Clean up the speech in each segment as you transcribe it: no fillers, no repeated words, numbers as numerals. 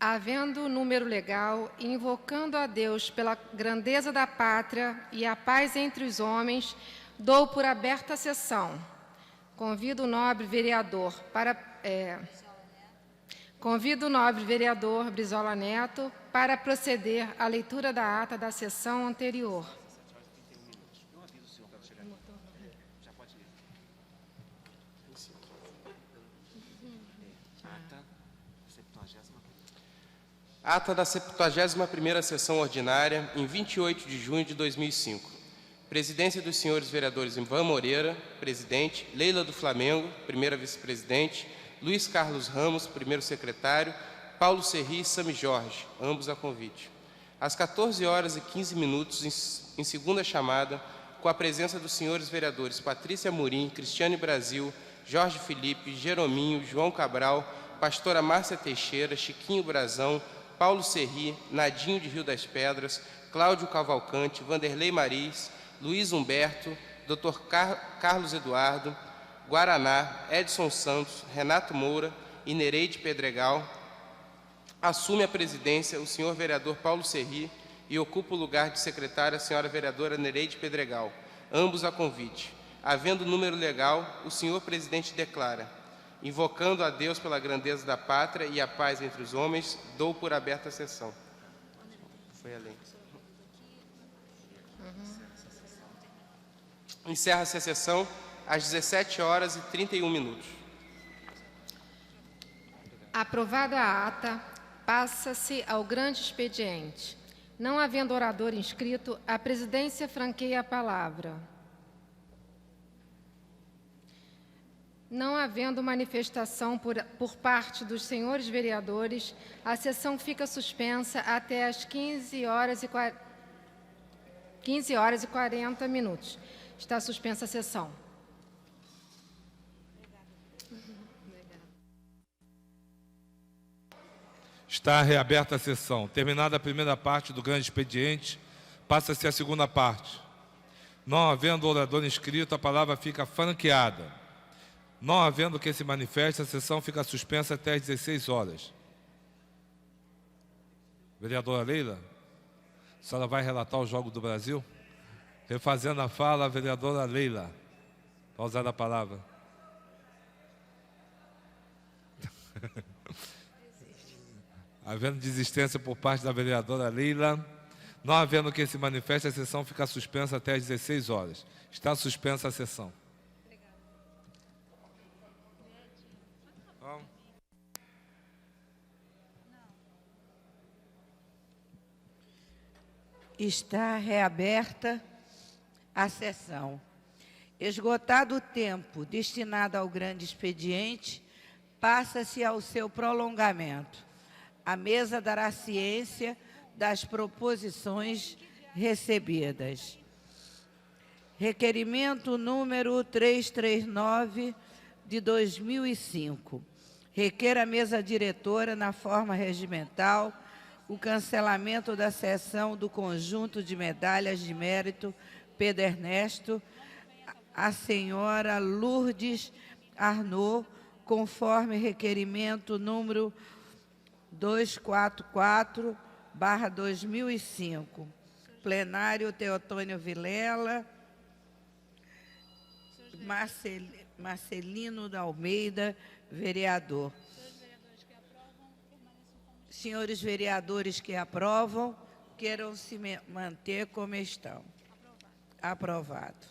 Havendo número legal, invocando a Deus pela grandeza da pátria e a paz entre os homens, dou por aberta a sessão. Convido o nobre vereador Brizola Neto para proceder à leitura da ata da sessão anterior. Ata da 71ª Sessão Ordinária, em 28 de junho de 2005. Presidência dos senhores vereadores Ivan Moreira, presidente, Leila do Flamengo, primeira vice-presidente, Luiz Carlos Ramos, primeiro secretário, Paulo Serri e Sami Jorge, ambos a convite. Às 14h15, em segunda chamada, com a presença dos senhores vereadores Patrícia Murim, Cristiane Brasil, Jorge Felipe, Jerominho, João Cabral, pastora Márcia Teixeira, Chiquinho Brazão, Paulo Serri, Nadinho de Rio das Pedras, Cláudio Cavalcante, Vanderlei Maris, Luiz Humberto, Dr. Carlos Eduardo, Guaraná, Edson Santos, Renato Moura e Nereide Pedregal, assume a presidência o senhor vereador Paulo Serri e ocupa o lugar de secretária a senhora vereadora Nereide Pedregal, ambos a convite. Havendo número legal, o senhor presidente declara: invocando a Deus pela grandeza da pátria e a paz entre os homens, dou por aberta a sessão. Foi além. Encerra-se a sessão às 17h31. Aprovada a ata, passa-se ao grande expediente. Não havendo orador inscrito, a presidência franqueia a palavra. Não havendo manifestação por parte dos senhores vereadores, a sessão fica suspensa até às 15h40. Está suspensa a sessão. Está reaberta a sessão. Terminada a primeira parte do grande expediente, passa-se a segunda parte. Não havendo orador inscrito, a palavra fica franqueada. Não havendo quem se manifeste, a sessão fica suspensa até às 16h. Vereadora Leila, a senhora vai relatar o Jogo do Brasil? Refazendo a fala, a vereadora Leila, para usar a palavra. Havendo desistência por parte da vereadora Leila, não havendo quem se manifeste, a sessão fica suspensa até às 16h. Está suspensa a sessão. Está reaberta a sessão. Esgotado o tempo destinado ao grande expediente, passa-se ao seu prolongamento. A mesa dará ciência das proposições recebidas. Requerimento número 339 de 2005. Requer a mesa diretora, na forma regimental, o cancelamento da cessão do conjunto de medalhas de mérito Pedro Ernesto à senhora Lourdes Arnaud, conforme requerimento número 244/2005. Plenário Teotônio Vilela, Marcelino da Almeida, vereador. Senhores vereadores que aprovam, queiram se manter como estão. Aprovado.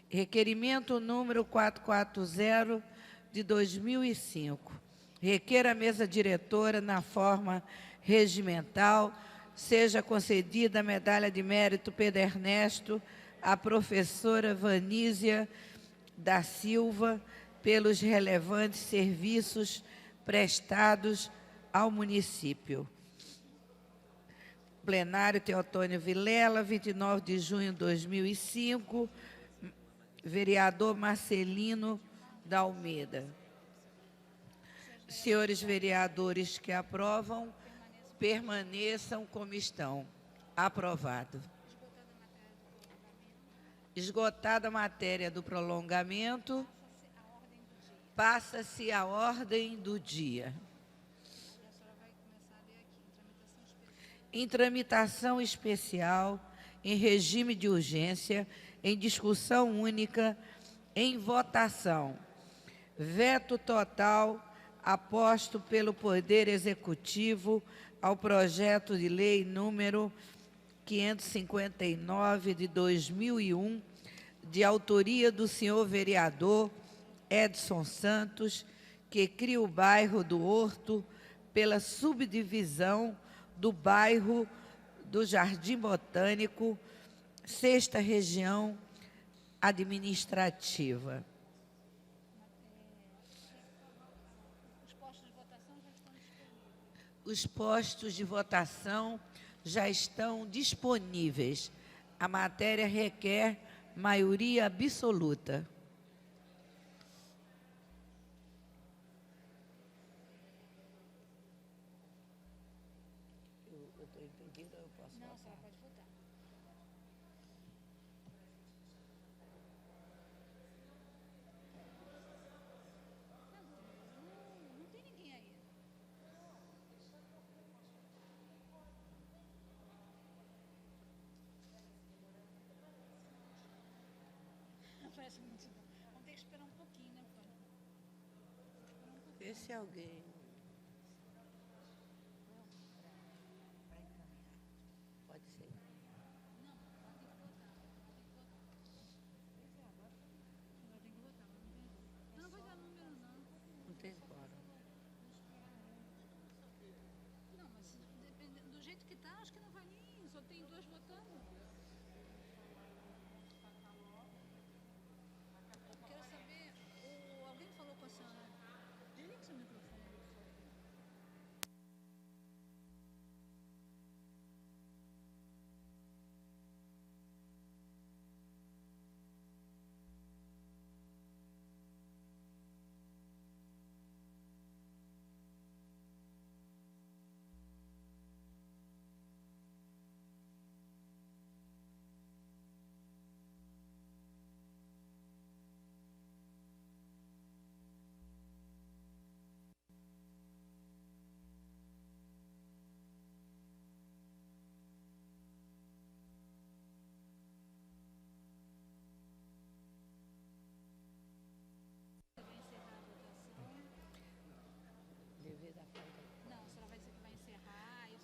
Requerimento número 440 de 2005. Requer a mesa diretora, na forma regimental, seja concedida a medalha de mérito Pedro Ernesto à professora Vanísia da Silva pelos relevantes serviços prestados ao município. Plenário Teotônio Vilela, 29 de junho de 2005, vereador Marcelino da Almeida. Senhores vereadores que aprovam, permaneçam como estão. Aprovado. Esgotada a matéria do prolongamento, passa-se a ordem do dia. em tramitação especial, em regime de urgência, em discussão única, em votação. Veto total aposto pelo Poder Executivo ao projeto de lei número 559 de 2001, de autoria do senhor vereador Edson Santos, que cria o bairro do Horto pela subdivisão do bairro do Jardim Botânico, 6ª Região Administrativa. Os postos de votação já estão disponíveis. A matéria requer maioria absoluta. Eu estou impedida ou eu posso votar? Não, a senhora pode votar. Não tem ninguém aí. Parece muito bom. Vamos ter que esperar um pouquinho, né, pai? Vê se alguém... Vai encaminhar. Pode ser. Não, tem que votar. Agora tem que votar. Não vai dar número, não. Não tem quórum. Não, mas dependendo do jeito que tá, acho que não vai nem... Só tem 2 votando. Quero saber, alguém falou com a senhora? Desliga seu microfone.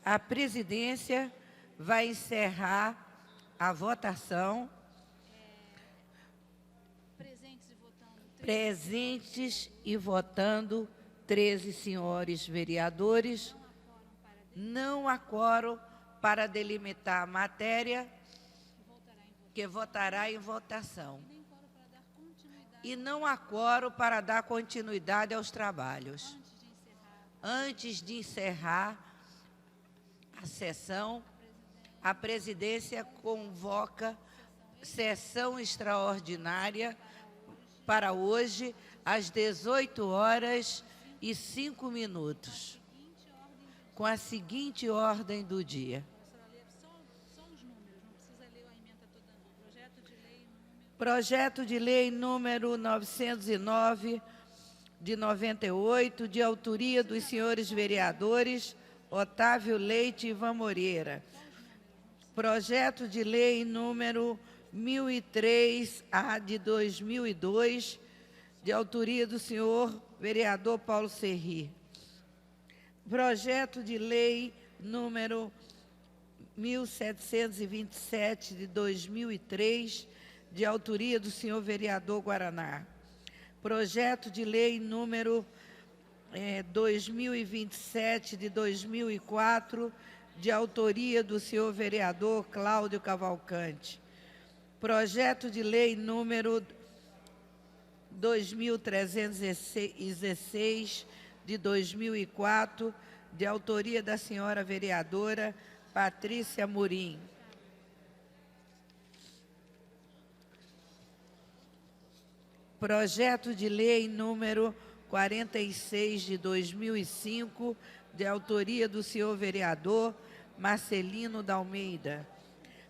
A presidência vai encerrar a votação. Presentes e votando 13 senhores vereadores. Não há quórum para delimitar a matéria, que votará em votação. E não há quórum para dar continuidade aos trabalhos. Antes de encerrar a sessão, a presidência convoca sessão extraordinária para hoje, às 18h05, com a seguinte ordem do dia. Projeto de lei número 909, de 98, de autoria dos senhores vereadores Otávio Leite e Ivan Moreira. Projeto de lei número 1003-A de 2002, de autoria do senhor vereador Paulo Serri. Projeto de lei número 1727 de 2003, de autoria do senhor vereador Guaraná. Projeto de lei número 2027 de 2004, de autoria do senhor vereador Cláudio Cavalcante. Projeto de lei número 2316 de 2004, de autoria da senhora vereadora Patrícia Morim. Projeto de lei número 46 de 2005, de autoria do senhor vereador Marcelino da Almeida.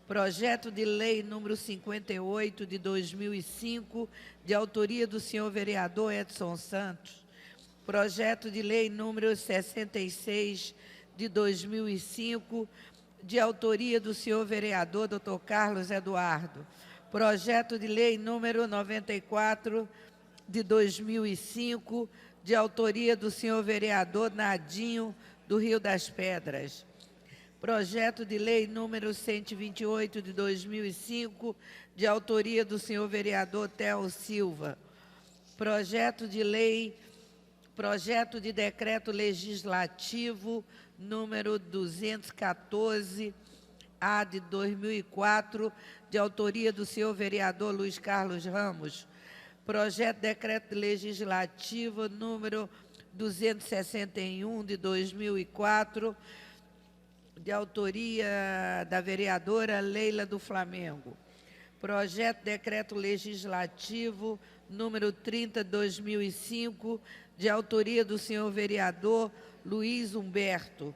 Projeto de lei número 58 de 2005, de autoria do senhor vereador Edson Santos. Projeto de lei número 66 de 2005, de autoria do senhor vereador Dr. Carlos Eduardo. Projeto de lei número 94 de 2005, de autoria do senhor vereador Nadinho do Rio das Pedras. Projeto de lei número 128 de 2005, de autoria do senhor vereador Theo Silva. Projeto de decreto legislativo número 214-A de 2004, de autoria do senhor vereador Luiz Carlos Ramos. Projeto de decreto legislativo número 261 de 2004, de autoria da vereadora Leila do Flamengo. Projeto de decreto legislativo número 30 de 2005, de autoria do senhor vereador Luiz Humberto.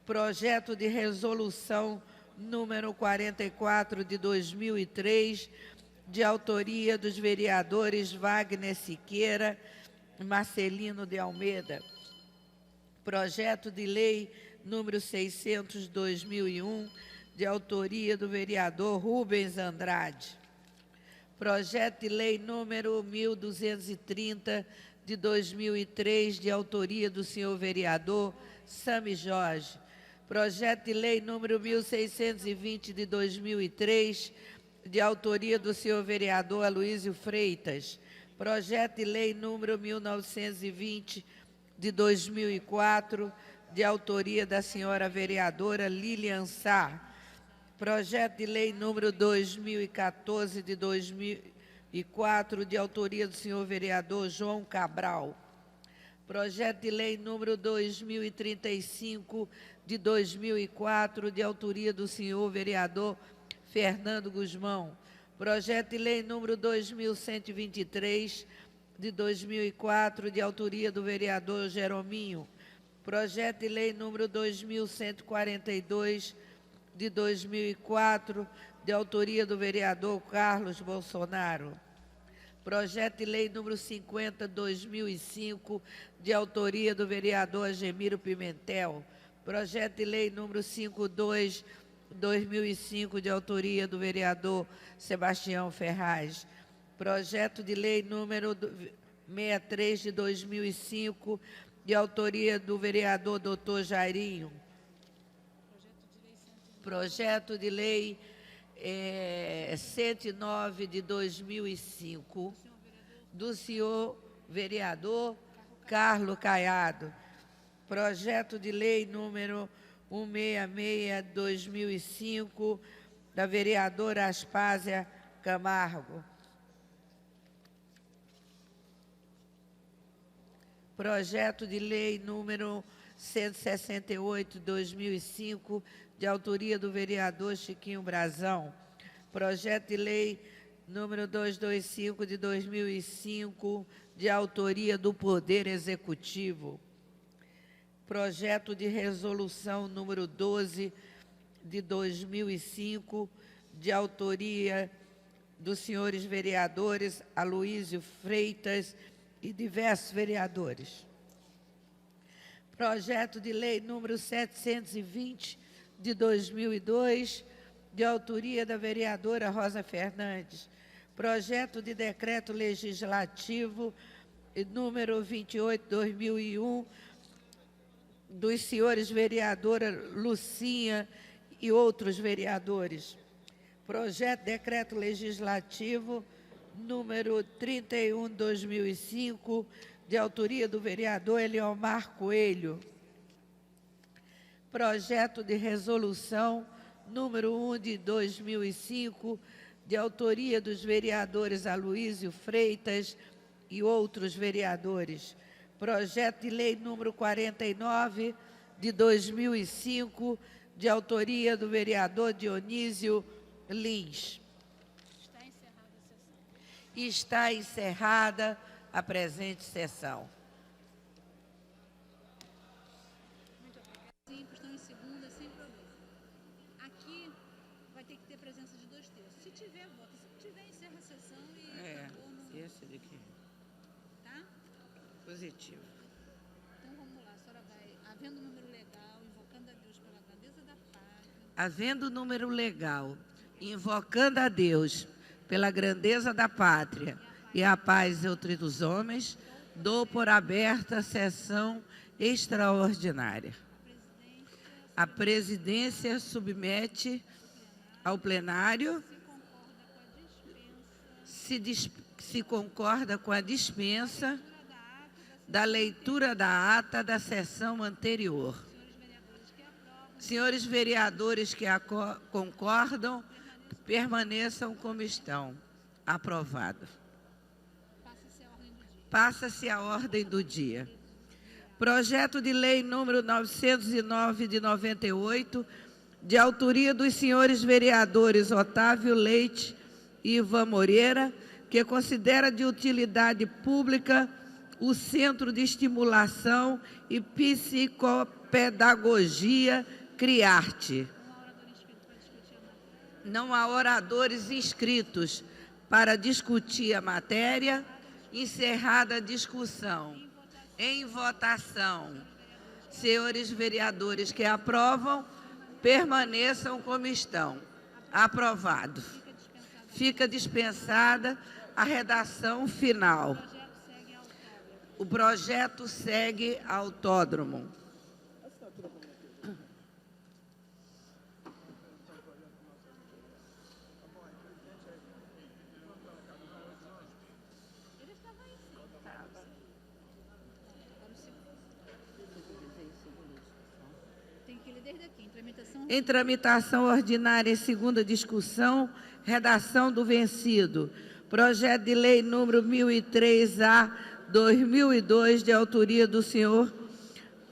Projeto de resolução número 44 de 2003, de autoria dos vereadores Wagner Siqueira e Marcelino de Almeida. Projeto de lei número 600 de 2001, de autoria do vereador Rubens Andrade. Projeto de lei número 1230 de 2003, de autoria do senhor vereador Sami Jorge. Projeto de lei número 1620 de 2003, de autoria do senhor vereador Aloísio Freitas. Projeto de lei número 1920 de 2004, de autoria da senhora vereadora Lilian Sá. Projeto de lei número 2014 de 2004, de autoria do senhor vereador João Cabral. Projeto de lei número 2035 de 2004, de autoria do senhor vereador Fernando Guzmão. Projeto de lei número 2123 de 2004, de autoria do vereador Jerominho. Projeto de lei número 2142 de 2004, de autoria do vereador Carlos Bolsonaro. Projeto de lei número 50 de 2005, de autoria do vereador Agemiro Pimentel. Projeto de lei número 52 de 2005, de autoria do vereador Sebastião Ferraz. Projeto de lei número 63 de 2005, de autoria do vereador Dr. Jairinho. Projeto de lei 109 de 2005, do senhor vereador Carlos Caiado. Projeto de lei número 166 de 2005, da vereadora Aspásia Camargo. Projeto de lei número 168 de 2005, de autoria do vereador Chiquinho Brazão. Projeto de lei número 225 de 2005, de autoria do Poder Executivo. Projeto de resolução número 12 de 2005, de autoria dos senhores vereadores Aloísio Freitas e diversos vereadores. Projeto de lei número 720 de 2002, de autoria da vereadora Rosa Fernandes. Projeto de decreto legislativo número 28 de 2001, dos senhores vereadora Lucinha e outros vereadores. Projeto de decreto legislativo número 31 de 2005, de autoria do vereador Eliomar Coelho. Projeto de resolução número 1 de 2005, de autoria dos vereadores Aloísio Freitas e outros vereadores. Projeto de lei número 49 de 2005, de autoria do vereador Dionísio Lins. Está encerrada a presente sessão. Muito obrigada. Sim, estão em segunda, sem problema. Aqui vai ter que ter presença de 2/3. Se tiver, vota. Se não tiver, encerra a sessão e acabou. Esse daqui. Tá? Positivo. Então vamos lá, a senhora vai, havendo número legal, invocando a Deus pela grandeza da pátria. Havendo número legal, invocando a Deus pela grandeza da pátria e a paz entre os homens, dou por aberta a sessão extraordinária. A presidência submete ao plenário, se concorda com a dispensa da leitura da ata da sessão anterior. Senhores vereadores que concordam, permaneçam como estão. Aprovado. Passa-se a ordem do dia. Projeto de lei número 909 de 98, de autoria dos senhores vereadores Otávio Leite e Ivan Moreira, que considera de utilidade pública o Centro de Estimulação e Psicopedagogia CRIARTE. Não há oradores inscritos para discutir a matéria. Encerrada a discussão. Em votação. Senhores vereadores que aprovam, permaneçam como estão. Aprovado. Fica dispensada a redação final. O projeto segue autódromo. Em tramitação ordinária em segunda discussão, redação do vencido. Projeto de lei número 1003-A/2002, de autoria do senhor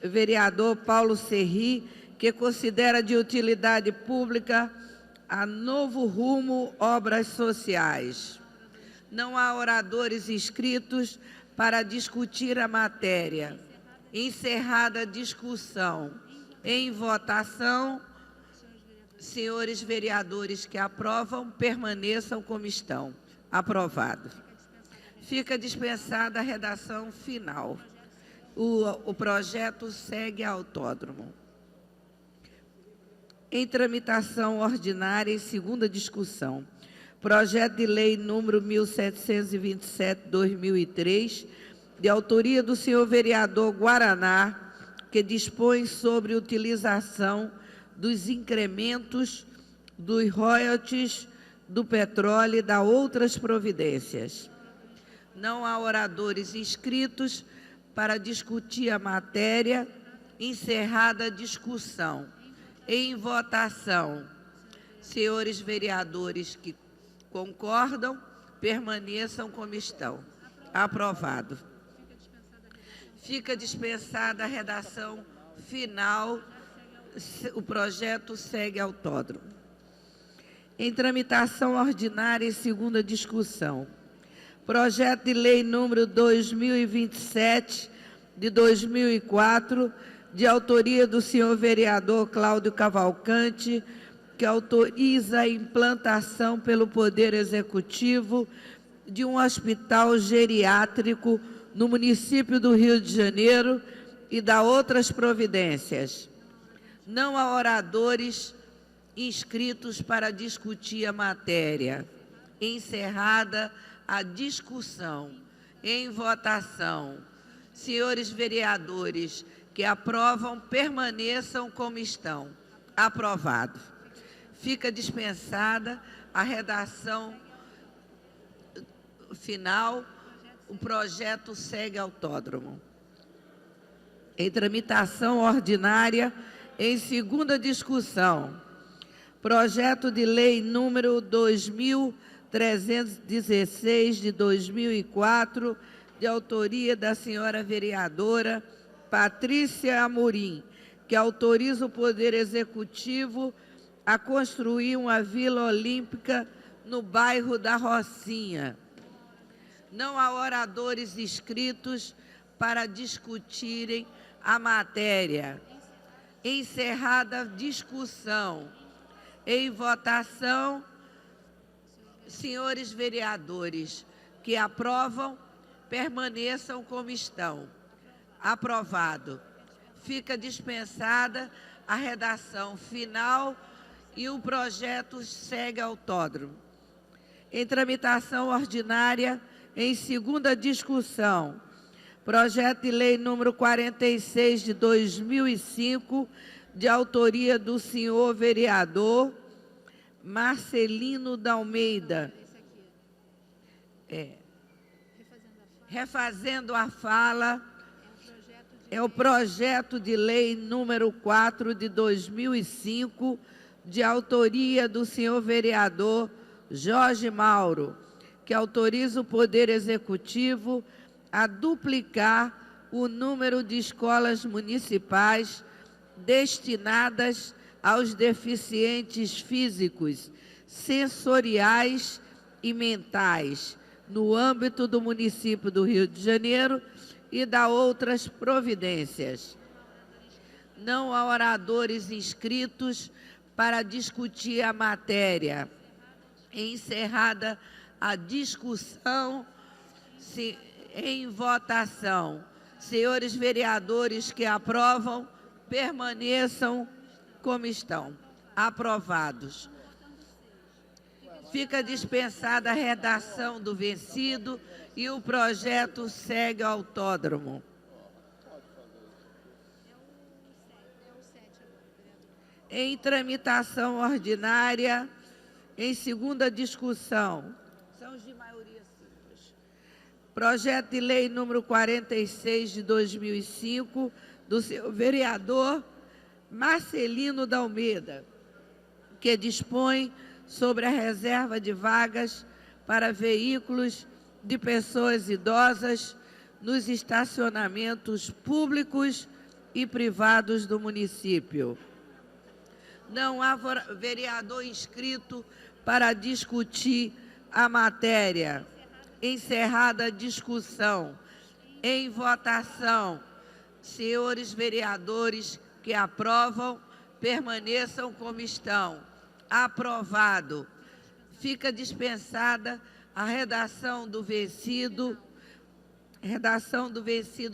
vereador Paulo Serri, que considera de utilidade pública a Novo Rumo Obras Sociais. Não há oradores inscritos para discutir a matéria. Encerrada a discussão. Em votação, senhores vereadores que aprovam, permaneçam como estão. Aprovado. Fica dispensada a redação final. O projeto segue autódromo. Em tramitação ordinária em segunda discussão. Projeto de lei número 1727/2003, de autoria do senhor vereador Guaraná, que dispõe sobre utilização dos incrementos dos royalties do petróleo e da outras providências. Não há oradores inscritos para discutir a matéria. Encerrada a discussão. Em votação, senhores vereadores que concordam, permaneçam como estão. Aprovado. Fica dispensada a redação final. O projeto segue autódromo. Em tramitação ordinária em segunda discussão. Projeto de lei número 2027, de 2004, de autoria do senhor vereador Cláudio Cavalcante, que autoriza a implantação pelo Poder Executivo de um hospital geriátrico no município do Rio de Janeiro e da outras providências. Não há oradores inscritos para discutir a matéria. Encerrada a discussão. Em votação. Senhores vereadores que aprovam, permaneçam como estão. Aprovado. Fica dispensada a redação final. O projeto segue autódromo. Em tramitação ordinária, em segunda discussão. Projeto de lei número 2316 de 2004, de autoria da senhora vereadora Patrícia Amorim, que autoriza o Poder Executivo a construir uma Vila Olímpica no bairro da Rocinha. Não há oradores inscritos para discutirem a matéria. Encerrada a discussão. Em votação, senhores vereadores que aprovam, permaneçam como estão. Aprovado. Fica dispensada a redação final. e o projeto segue autódromo. Em tramitação ordinária, em segunda discussão, projeto de lei número 46 de 2005, de autoria do senhor vereador Marcelino da Almeida. Refazendo a fala, é o projeto de lei número 4 de 2005, de autoria do senhor vereador Jorge Mauro, que autoriza o Poder Executivo a duplicar o número de escolas municipais destinadas aos deficientes físicos, sensoriais e mentais, no âmbito do município do Rio de Janeiro e da outras providências. Não há oradores inscritos para discutir a matéria. Encerrada a discussão, em votação. Senhores vereadores que aprovam, permaneçam como estão. Aprovados. Fica dispensada a redação do vencido e o projeto segue ao autódromo. Em tramitação ordinária, em segunda discussão, são os de maioria simples. Projeto de lei número 46 de 2005, do senhor vereador Marcelino da Almeida, que dispõe sobre a reserva de vagas para veículos de pessoas idosas nos estacionamentos públicos e privados do município. Não há vereador inscrito para discutir a matéria. Encerrada a discussão. Em votação, senhores vereadores que aprovam, permaneçam como estão. Aprovado. Fica dispensada a redação do vencido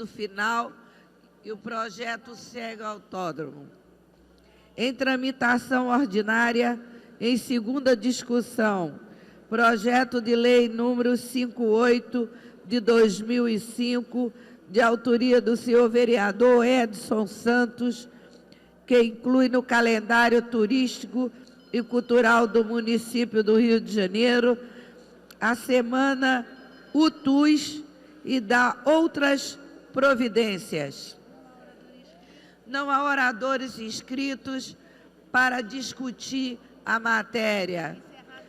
final e o projeto segue ao autódromo. Em tramitação ordinária, em segunda discussão, projeto de lei número 58 de 2005, de autoria do senhor vereador Edson Santos, que inclui no calendário turístico e cultural do município do Rio de Janeiro a Semana UTUS e dá outras providências. Não há oradores inscritos para discutir a matéria.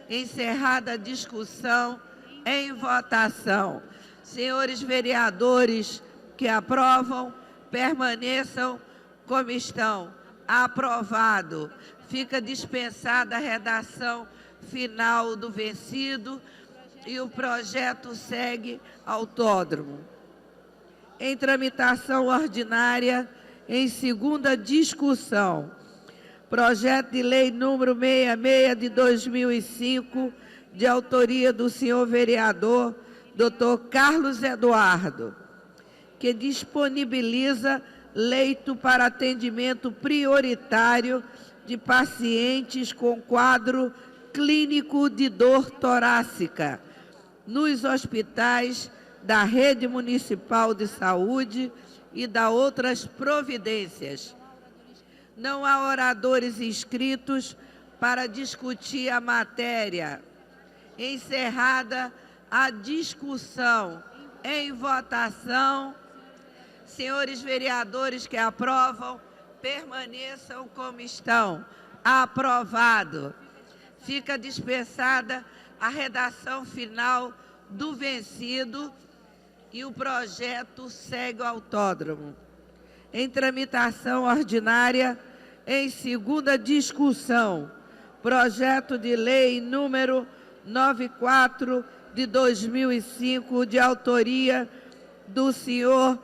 Encerrada a discussão, em votação. Senhores vereadores que aprovam, permaneçam como estão. Aprovado. Fica dispensada a redação final do vencido e o projeto segue ao autódromo. Em tramitação ordinária, em segunda discussão, projeto de lei número 66 de 2005, de autoria do senhor vereador Dr. Carlos Eduardo, que disponibiliza leito para atendimento prioritário de pacientes com quadro clínico de dor torácica nos hospitais da Rede Municipal de Saúde e da outras providências. Não há oradores inscritos para discutir a matéria. Encerrada a discussão. Em votação, senhores vereadores que aprovam, permaneçam como estão. Aprovado. Fica dispensada a redação final do vencido e o projeto segue ao autódromo. Em tramitação ordinária, em segunda discussão, projeto de lei número 94 de 2005, de autoria do senhor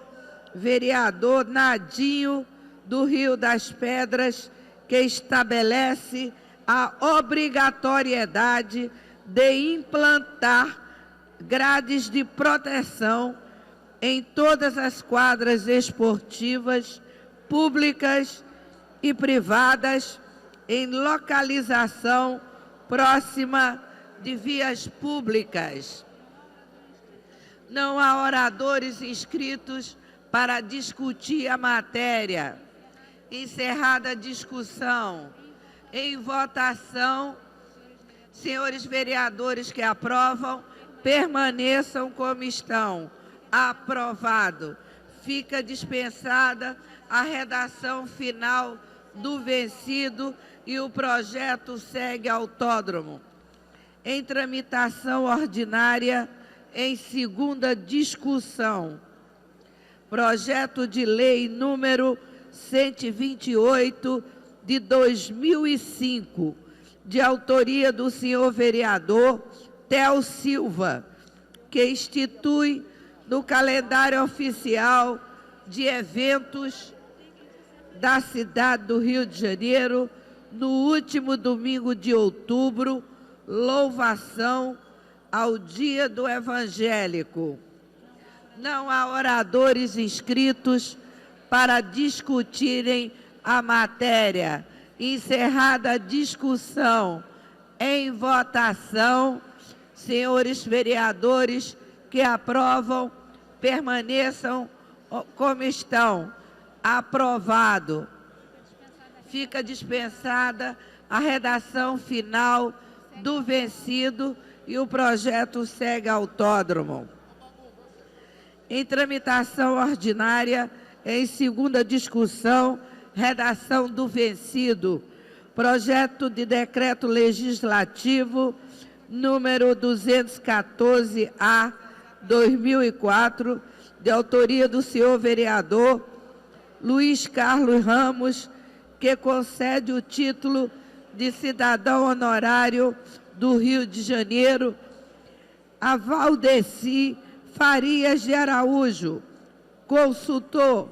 vereador Nadinho do Rio das Pedras, que estabelece a obrigatoriedade de implantar grades de proteção em todas as quadras esportivas, públicas e privadas, em localização próxima de vias públicas. Não há oradores inscritos para discutir a matéria. Encerrada a discussão. Em votação, senhores vereadores que aprovam, permaneçam como estão. Aprovado. Fica dispensada a redação final do vencido e o projeto segue autódromo. Em tramitação ordinária, em segunda discussão. Projeto de lei número 128 de 2005, de autoria do senhor vereador Theo Silva, que institui no calendário oficial de eventos da cidade do Rio de Janeiro, no último domingo de outubro, louvação ao Dia do Evangélico. Não há oradores inscritos para discutirem a matéria. Encerrada a discussão, em votação, senhores vereadores que aprovam, permaneçam como estão. Aprovado. Fica dispensada a redação final do vencido e o projeto segue autódromo. Em tramitação ordinária, em segunda discussão, redação do vencido, projeto de decreto legislativo número 214-A, 2004, de autoria do senhor vereador Luiz Carlos Ramos, que concede o título de cidadão honorário do Rio de Janeiro a Valdeci Farias de Araújo, consultor.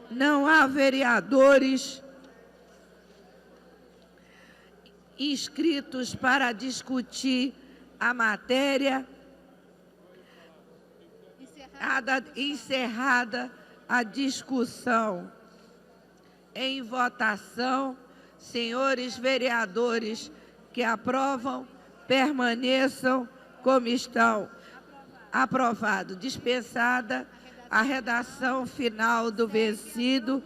Não há vereadores inscritos para discutir a matéria. Encerrada a discussão. Em votação, senhores vereadores que aprovam, permaneçam como estão. Aprovado. Dispensada a redação final do vencido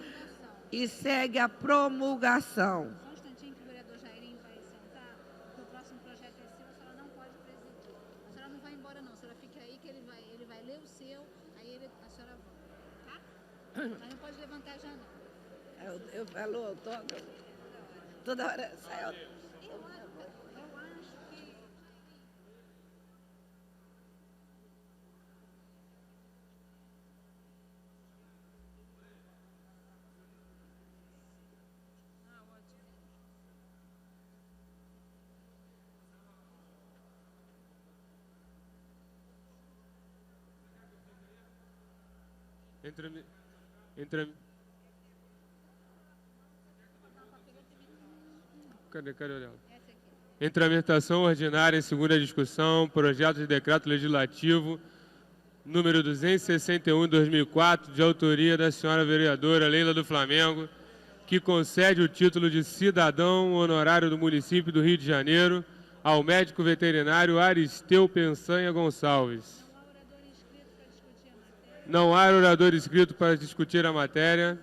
e segue a promulgação. Só um instantinho que o vereador Jairinho vai sentar, porque o próximo projeto é seu, a senhora não pode presidir. A senhora não vai embora não, a senhora fica aí que ele vai ler o seu, aí a senhora volta, tá? Mas não pode levantar já não. Eu falo autógrafo. Toda hora sai autógrafo. Eu acho que... Cadê o Em tramitação ordinária, em segunda discussão, projeto de decreto legislativo número 261 de 2004, de autoria da senhora vereadora Leila do Flamengo, que concede o título de cidadão honorário do município do Rio de Janeiro ao médico veterinário Aristeu Pensanha Gonçalves. Não há orador inscrito para discutir a matéria.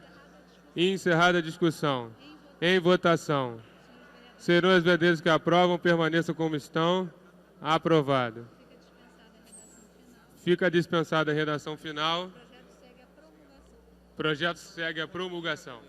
Encerrada a discussão. Em votação. Senhores vereadores que aprovam, permaneçam como estão. Aprovado. Fica dispensada a redação final. O projeto segue a promulgação.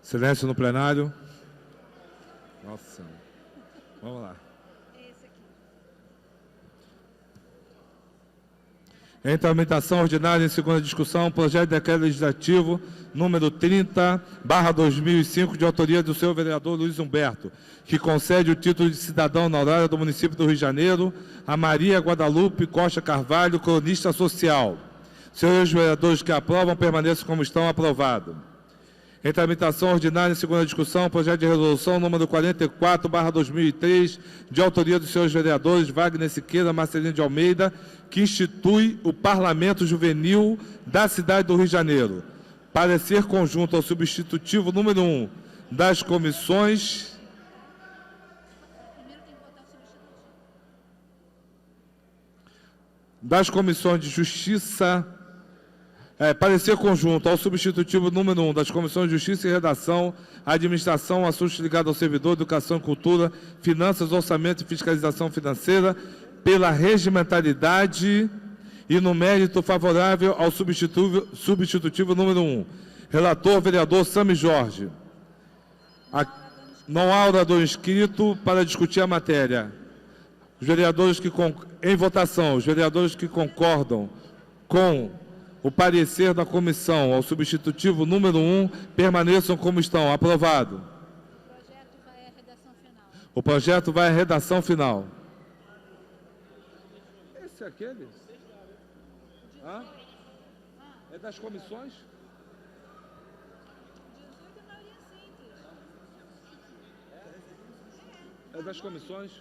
Silêncio no plenário. Nossa. Vamos lá. Em tramitação ordinária em segunda discussão, projeto de decreto legislativo número 30/2005, de autoria do senhor vereador Luiz Humberto, que concede o título de cidadão honorário do município do Rio de Janeiro a Maria Guadalupe Costa Carvalho, cronista social. Senhores vereadores que aprovam, permaneçam como estão. Aprovado. Em tramitação ordinária em segunda discussão, projeto de resolução número 44/2003, de autoria dos senhores vereadores Wagner Siqueira, Marcelino de Almeida, que institui o Parlamento Juvenil da cidade do Rio de Janeiro. Parecer conjunto ao substitutivo número 1 das comissões... das comissões de Justiça... parecer conjunto ao substitutivo número 1 das comissões de Justiça e Redação, Administração, Assuntos ligados ao servidor, Educação e Cultura, Finanças, Orçamento e Fiscalização Financeira, pela regimentalidade e no mérito favorável ao substitutivo número 1. Relator, vereador Sami Jorge. Não há orador inscrito para discutir a matéria. Os vereadores que em votação, os vereadores que concordam com o parecer da comissão ao substitutivo número 1 permaneçam como estão. Aprovado. O projeto vai à redação final. Esse é aquele? Hã? É das comissões? É das comissões?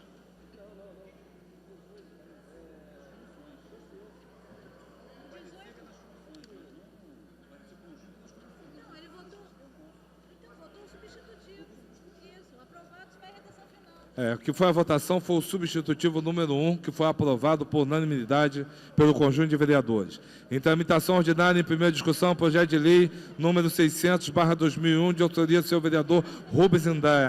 O que foi a votação foi o substitutivo número 1, que foi aprovado por unanimidade pelo conjunto de vereadores. Em tramitação ordinária, em primeira discussão, projeto de lei número 600/2001, de autoria do senhor vereador Rubens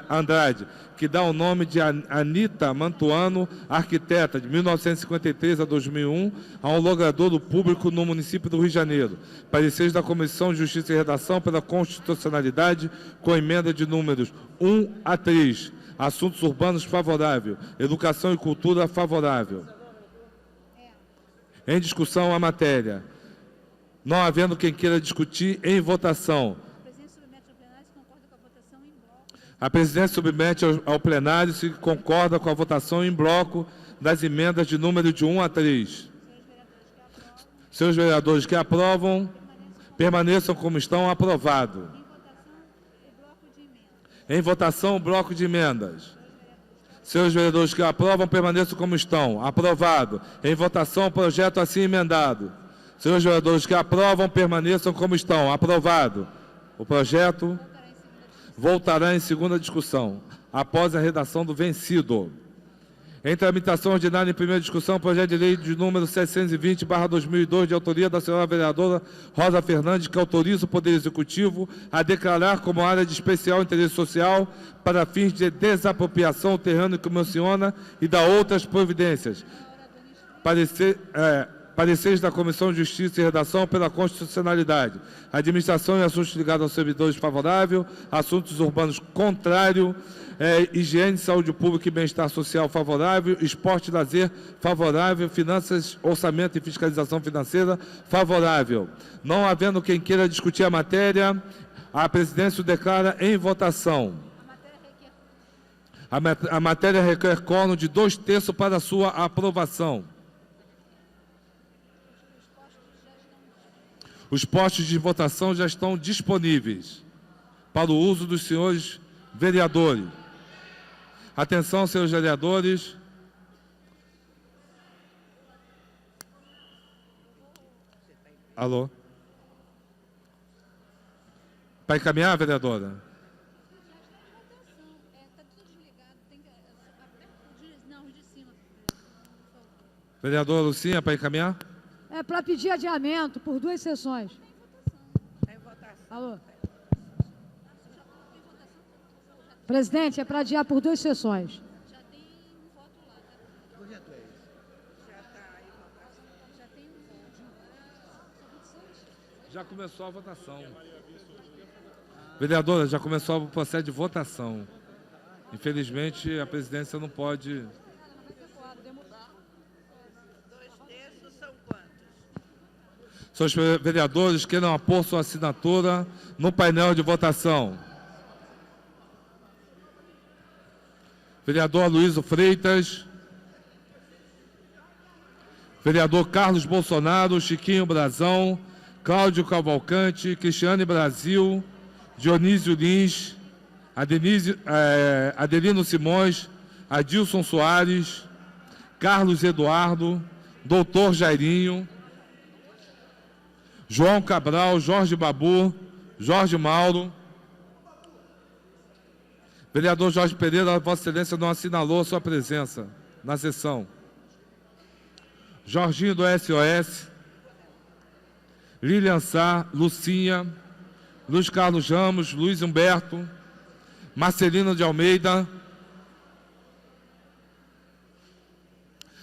Andrade, que dá o nome de Anita Mantuano, arquiteta, de 1953 a 2001, a um logrador público no município do Rio de Janeiro. Pareceres da Comissão de Justiça e Redação pela Constitucionalidade, com emenda de números 1 a 3. Assuntos urbanos, favorável. Educação e cultura, favorável. Em discussão a matéria. Não havendo quem queira discutir, em votação. A presidência submete ao plenário se concorda com a votação em bloco das emendas de número de 1 a 3. Seus vereadores que aprovam, permaneçam como estão. Aprovado. Em votação, o bloco de emendas. Senhores vereadores que aprovam, permaneçam como estão. Aprovado. Em votação, o projeto assim emendado. Senhores vereadores que aprovam, permaneçam como estão. Aprovado. O projeto voltará em segunda discussão, após a redação do vencido. Em tramitação ordinária em primeira discussão, projeto de lei de número 720/2002, de autoria da senhora vereadora Rosa Fernandes, que autoriza o Poder Executivo a declarar como área de especial interesse social para fins de desapropriação o terreno que menciona e da outras providências. Pareceres da Comissão de Justiça e Redação pela Constitucionalidade. Administração e assuntos ligados aos servidores, favorável. Assuntos urbanos, contrário. Higiene, saúde pública e bem-estar social, favorável. Esporte e lazer, favorável. Finanças, orçamento e fiscalização financeira, favorável. Não havendo quem queira discutir a matéria, a presidência o declara em votação. A matéria requer quórum de 2/3 para sua aprovação. Os postos de votação já estão disponíveis para o uso dos senhores vereadores. Atenção, senhores vereadores. Alô? Para encaminhar, vereadora? Vereadora Lucinha, para encaminhar? É para pedir adiamento por 2 sessões. Alô? Presidente, é para adiar por 2 sessões. Já tem um voto lá, tá? Projeto é esse? Já tem um voto. Já começou a votação. Vereadora, já começou o processo de votação. Infelizmente, a presidência não pode... 2/3 são quantos? Se os vereadores queiram apor sua assinatura no painel de votação. Vereador Aloysio Freitas. Vereador Carlos Bolsonaro, Chiquinho Brazão, Cláudio Cavalcante, Cristiane Brasil, Dionísio Lins, Adelino Simões, Adilson Soares, Carlos Eduardo, Doutor Jairinho, João Cabral, Jorge Babu, Jorge Mauro. Vereador Jorge Pereira, Vossa Excelência não assinalou sua presença na sessão. Jorginho do SOS, Lilian Sá, Lucinha, Luiz Carlos Ramos, Luiz Humberto, Marcelino de Almeida,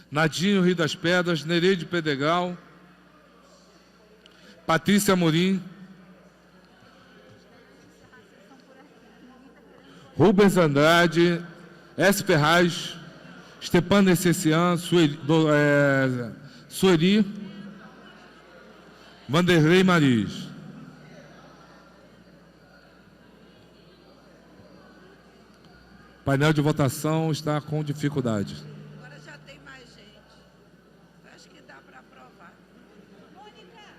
Nadinho Rio das Pedras, Nereide Pedregal, Patrícia Amorim, Rubens Andrade, S. Ferraz, Stepan Necessian, Sueli, Vanderlei Maris. O painel de votação está com dificuldade. Agora já tem mais gente. Acho que dá para aprovar. Mônica!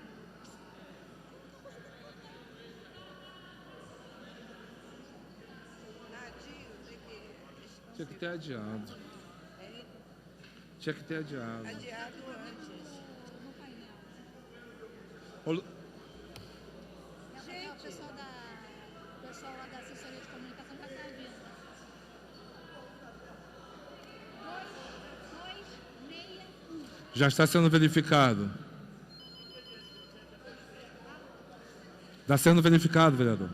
Nadinho, Tinha que ter adiado. Tinha que ter adiado. adiado antes. O pessoal lá da assessoria de comunicação já está vindo. 261. Já está sendo verificado. Está sendo verificado, vereador. O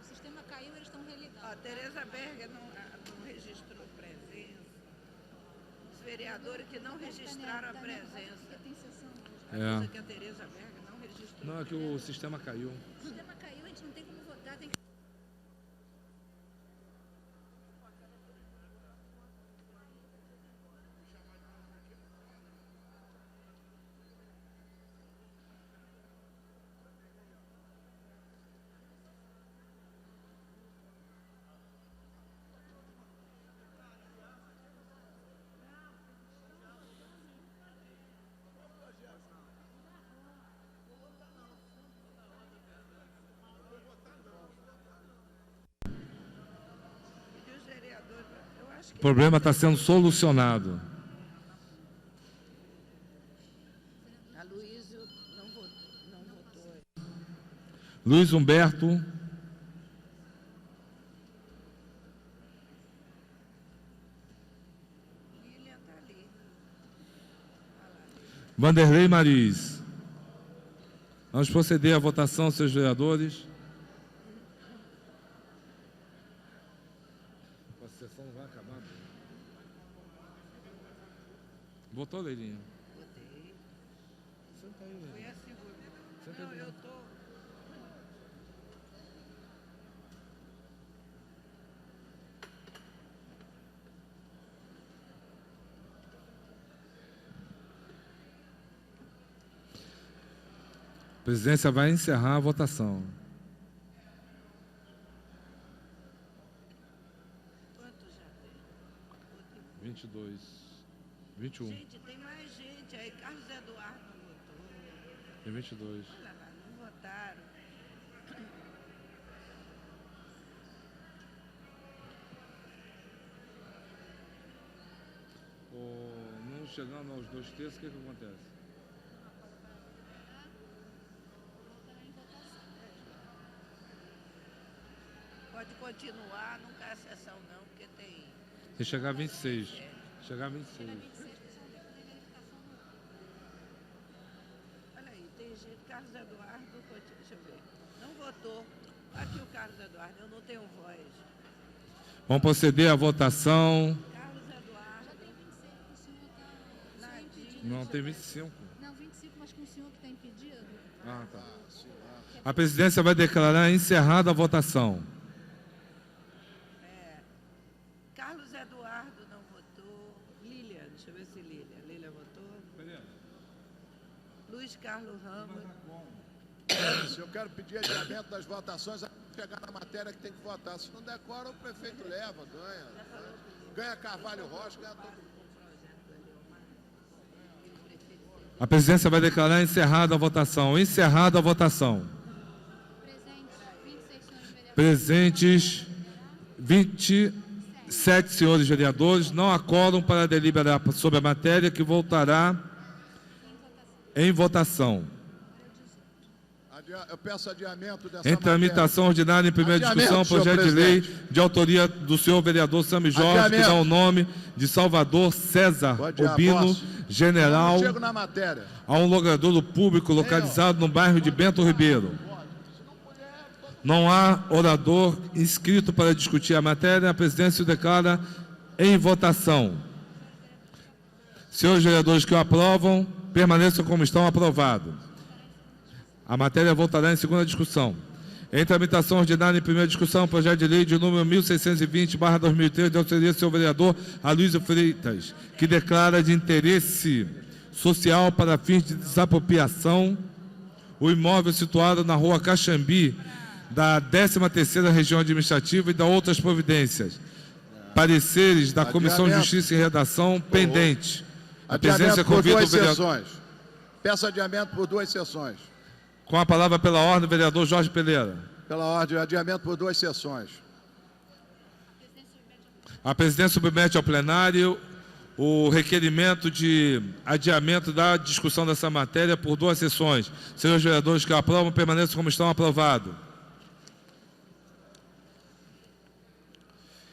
sistema caiu, eles estão religados. Ó, Tereza Berger não registrou presença. Os vereadores que não registraram a presença. Tem sessão hoje. Avisa que a Tereza Berger não registrou. Não, é que o sistema caiu. O sistema caiu, a gente não tem como votar, tem que... E os vereadores, eu acho O que problema está sendo solucionado. a Luísio não votou. Luiz Humberto. Lilian está ali. Vanderlei Maris. Vamos proceder à votação, senhores vereadores. A sessão não vai acabar. Votou, Leilinha? Votei. Senta aí, Foi Leilinha. a segunda. Senta Não, aí, eu tô. A presidência vai encerrar a votação. Quantos já tem? 22. 21. Gente, tem mais gente aí. Carlos Eduardo não votou. Tem 22. Olha lá, não votaram. Não chegando aos 2/3, o que acontece? Pode continuar, não quer a sessão não, porque tem. Se chegar a 26. Chegar a 26. Olha aí, tem gente, Carlos Eduardo, deixa eu ver. Não votou. Aqui o Carlos Eduardo, eu não tenho voz. Vamos proceder à votação. Carlos Eduardo. Já tem 26, o senhor está... Nadinho. Não, tem 25. Não, 25, mas com o senhor que está impedido. Ah, tá. A presidência vai declarar encerrada a votação. Carlos Eduardo não votou. Lilian, deixa eu ver se Lilian. Lilian votou. Luiz Carlos Ramos. Eu quero pedir adiamento das votações até chegar na matéria que tem que votar. Se não decora, o prefeito leva, ganha. Ganha Carvalho Rocha, ganha todo mundo. A presidência vai declarar encerrada a votação. Encerrada a votação. Presentes 27 senhores vereadores. Não há quórum para deliberar sobre a matéria que voltará em votação. Eu peço adiamento dessa Em tramitação ordinária, em primeira discussão, projeto de lei de autoria do senhor vereador Sami Jorge, que dá o nome de Salvador César Obino, general, Não chego na matéria. a um logradouro público localizado no bairro de Bento Ribeiro. Não há orador inscrito para discutir a matéria. A presidência o declara em votação. Senhores vereadores que o aprovam, permaneçam como estão. Aprovado. A matéria voltará em segunda discussão. Em tramitação ordinária, em primeira discussão, projeto de lei de número 1620/2013, de autoria do senhor vereador Aloysio Freitas, que declara de interesse social para fins de desapropriação o imóvel situado na rua Caxambi, da 13ª Região Administrativa, e da outras providências. Pareceres da Comissão de Justiça e Redação pendente. A presidência convida o vereador... Peço adiamento por 2 sessões. Com a palavra pela ordem, o vereador Jorge Pereira. Pela ordem, adiamento por 2 sessões. A presidência submete ao plenário o requerimento de adiamento da discussão dessa matéria por 2 sessões. Senhores vereadores que aprovam, permaneçam como estão. Aprovado.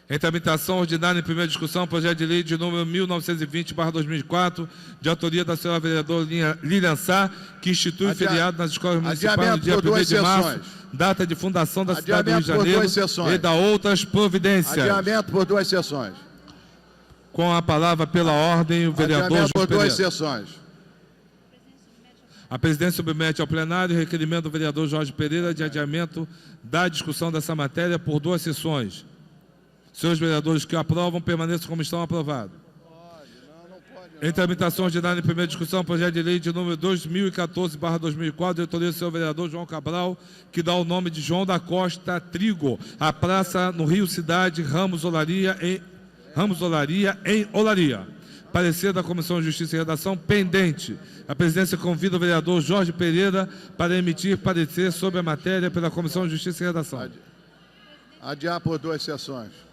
Em tramitação ordinária, em primeira discussão, projeto de lei de número 1920/2004, de autoria da senhora vereadora Lilian Sá, que institui feriado nas escolas municipais no dia 1º de março, data de fundação da cidade do Rio de Janeiro, e da outras providências. Adiamento por 2 sessões. Com a palavra pela ordem, o vereador Adiamento por Jorge 2 Pereira. sessões. A presidência submete ao plenário o requerimento do vereador Jorge Pereira de adiamento da discussão dessa matéria por 2 sessões. Senhores vereadores que aprovam, permaneçam como estão. Aprovado. Em tramitação ordinária, em primeira discussão, projeto de lei de número 2014/2004, de autoria do senhor vereador João Cabral, que dá o nome de João da Costa Trigo, a praça no Rio Cidade, Ramos Olaria, em Olaria. Parecer da Comissão de Justiça e Redação pendente. A presidência convida o vereador Jorge Pereira para emitir parecer sobre a matéria pela Comissão de Justiça e Redação. Adiar por 2 sessões.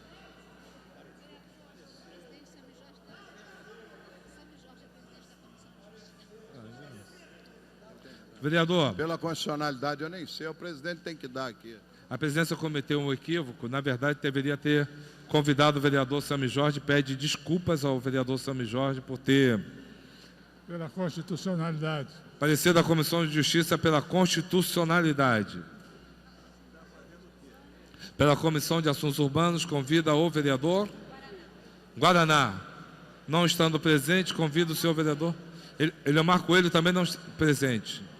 Vereador. Pela constitucionalidade, eu nem sei, o presidente tem que dar aqui. A presidência cometeu um equívoco. Na verdade, deveria ter convidado o vereador Sami Jorge. Pede desculpas ao vereador Sami Jorge por ter... Pela constitucionalidade. Parecer da Comissão de Justiça pela constitucionalidade. Pela Comissão de Assuntos Urbanos, convida o vereador Guaraná. Não estando presente, convida o senhor vereador... Eliomar Coelho também não está presente.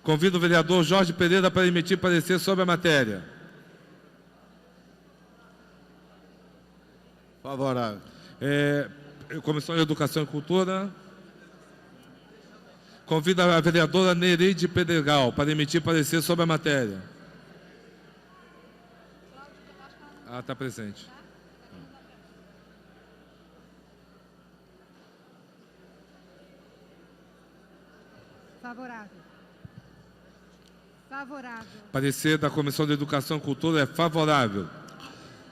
Convido o vereador Jorge Pereira para emitir parecer sobre a matéria. Favorável. Comissão de Educação e Cultura. Convido a vereadora Nereide Pedregal para emitir parecer sobre a matéria. Está presente. Favorável. Favorável. Parecer da Comissão de Educação e Cultura é favorável.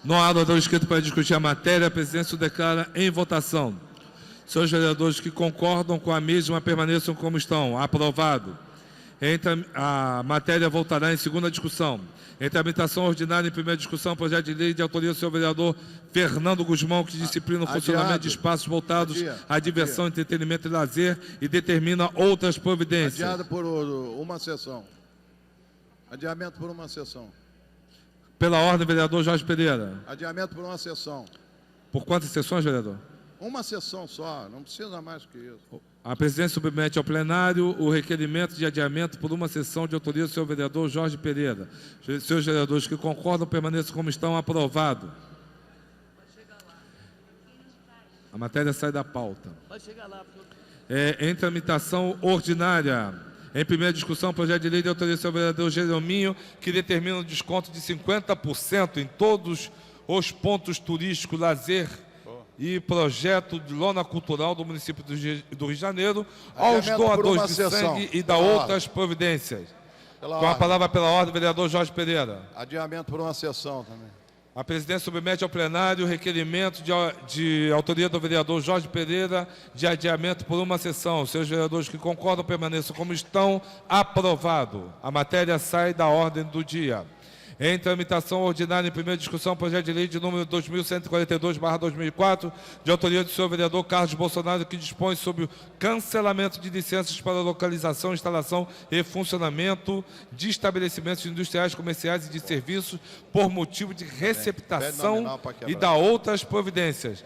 Não há orador inscrito para discutir a matéria. A presidência o declara em votação. Senhores vereadores que concordam com a mesma permaneçam como estão. Aprovado. A matéria voltará em segunda discussão. Em tramitação ordinária, em primeira discussão, projeto de lei de autoria do senhor vereador Fernando Guzmão, que disciplina o funcionamento de espaços voltados à diversão, entretenimento e lazer e determina outras providências. Adiado por 1 sessão. Adiamento por 1 sessão. Pela ordem, vereador Jorge Pereira. Adiamento por 1 sessão. Por quantas sessões, vereador? 1 sessão só, não precisa mais que isso. A presidência submete ao plenário o requerimento de adiamento por 1 sessão de autoria do senhor vereador Jorge Pereira. Senhores vereadores que concordam, permaneçam como estão. Aprovado. A matéria sai da pauta. Em tramitação ordinária. Em primeira discussão, projeto de lei de autoria do senhor vereador Jerominho, que determina um desconto de 50% em todos os pontos turísticos, lazer e projeto de lona cultural do município do Rio de Janeiro, aos doadores de sangue e da outras providências. Com a palavra pela ordem, vereador Jorge Pereira. Adiamento por uma sessão também. A presidência submete ao plenário o requerimento de autoria do vereador Jorge Pereira de adiamento por uma sessão. Os seus vereadores que concordam permaneçam como estão. Aprovado. A matéria sai da ordem do dia. Em tramitação ordinária, em primeira discussão, projeto de lei de número 2142/2004, de autoria do senhor vereador Carlos Bolsonaro, que dispõe sobre o cancelamento de licenças para localização, instalação e funcionamento de estabelecimentos industriais, comerciais e de serviços por motivo de receptação e da outras providências.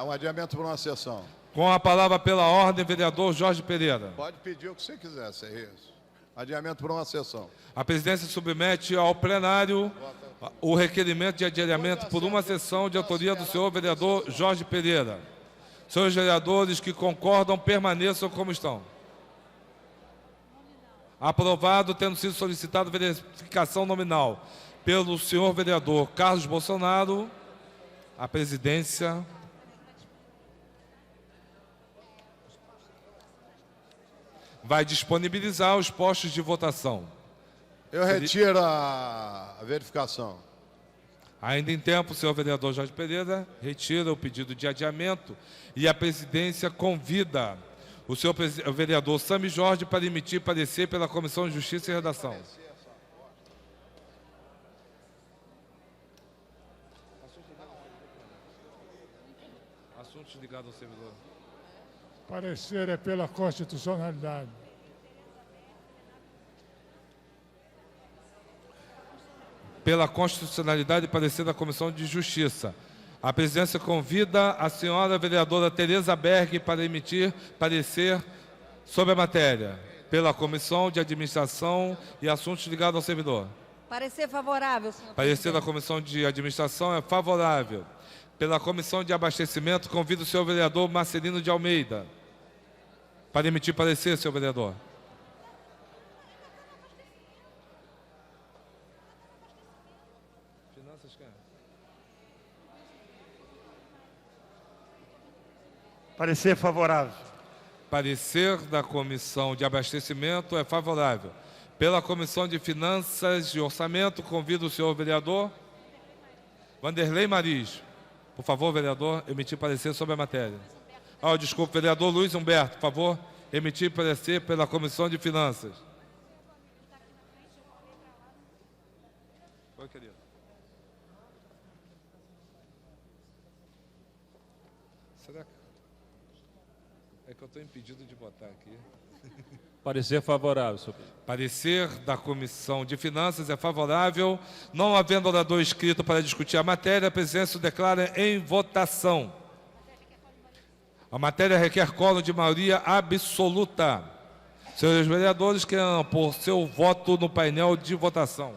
Um adiamento por uma sessão. Com a palavra pela ordem, vereador Jorge Pereira. Pode pedir o que você quiser, Serres. Adiamento por uma sessão. A presidência submete ao plenário o requerimento de adiamento por uma sessão de autoria do senhor vereador Jorge Pereira. Senhores vereadores que concordam, permaneçam como estão. Aprovado, tendo sido solicitado verificação nominal pelo senhor vereador Carlos Bolsonaro, a presidência vai disponibilizar os postos de votação. Eu retiro a verificação. Ainda em tempo, o senhor vereador Jorge Pereira retira o pedido de adiamento e a presidência convida o senhor vereador Sami Jorge para emitir parecer pela Comissão de Justiça e Redação. Assuntos ligados ao servidor. Parecer é pela constitucionalidade. Pela constitucionalidade e parecer da Comissão de Justiça. A presidência convida a senhora vereadora Tereza Berg para emitir parecer sobre a matéria. Pela Comissão de Administração e Assuntos ligados ao servidor. Parecer favorável, senhor Parecer presidente. da Comissão de Administração é favorável. Pela Comissão de Abastecimento, convido o senhor vereador Marcelino de Almeida para emitir parecer, senhor vereador. Finanças, quem? Parecer favorável. Parecer da Comissão de Abastecimento é favorável. Pela Comissão de Finanças e Orçamento, convido o senhor vereador Vanderlei Maris. Por favor, vereador, emitir parecer sobre a matéria. Desculpe, vereador Luiz Humberto, por favor, emitir parecer pela Comissão de Finanças. Oi, querido. Será que... É que eu estou impedido de votar aqui. Parecer favorável, senhor presidente. Parecer da Comissão de Finanças é favorável. Não havendo orador inscrito para discutir a matéria, a presidência o declara em votação. A matéria requer quórum de maioria absoluta. Senhores vereadores, queiram pôr seu voto no painel de votação,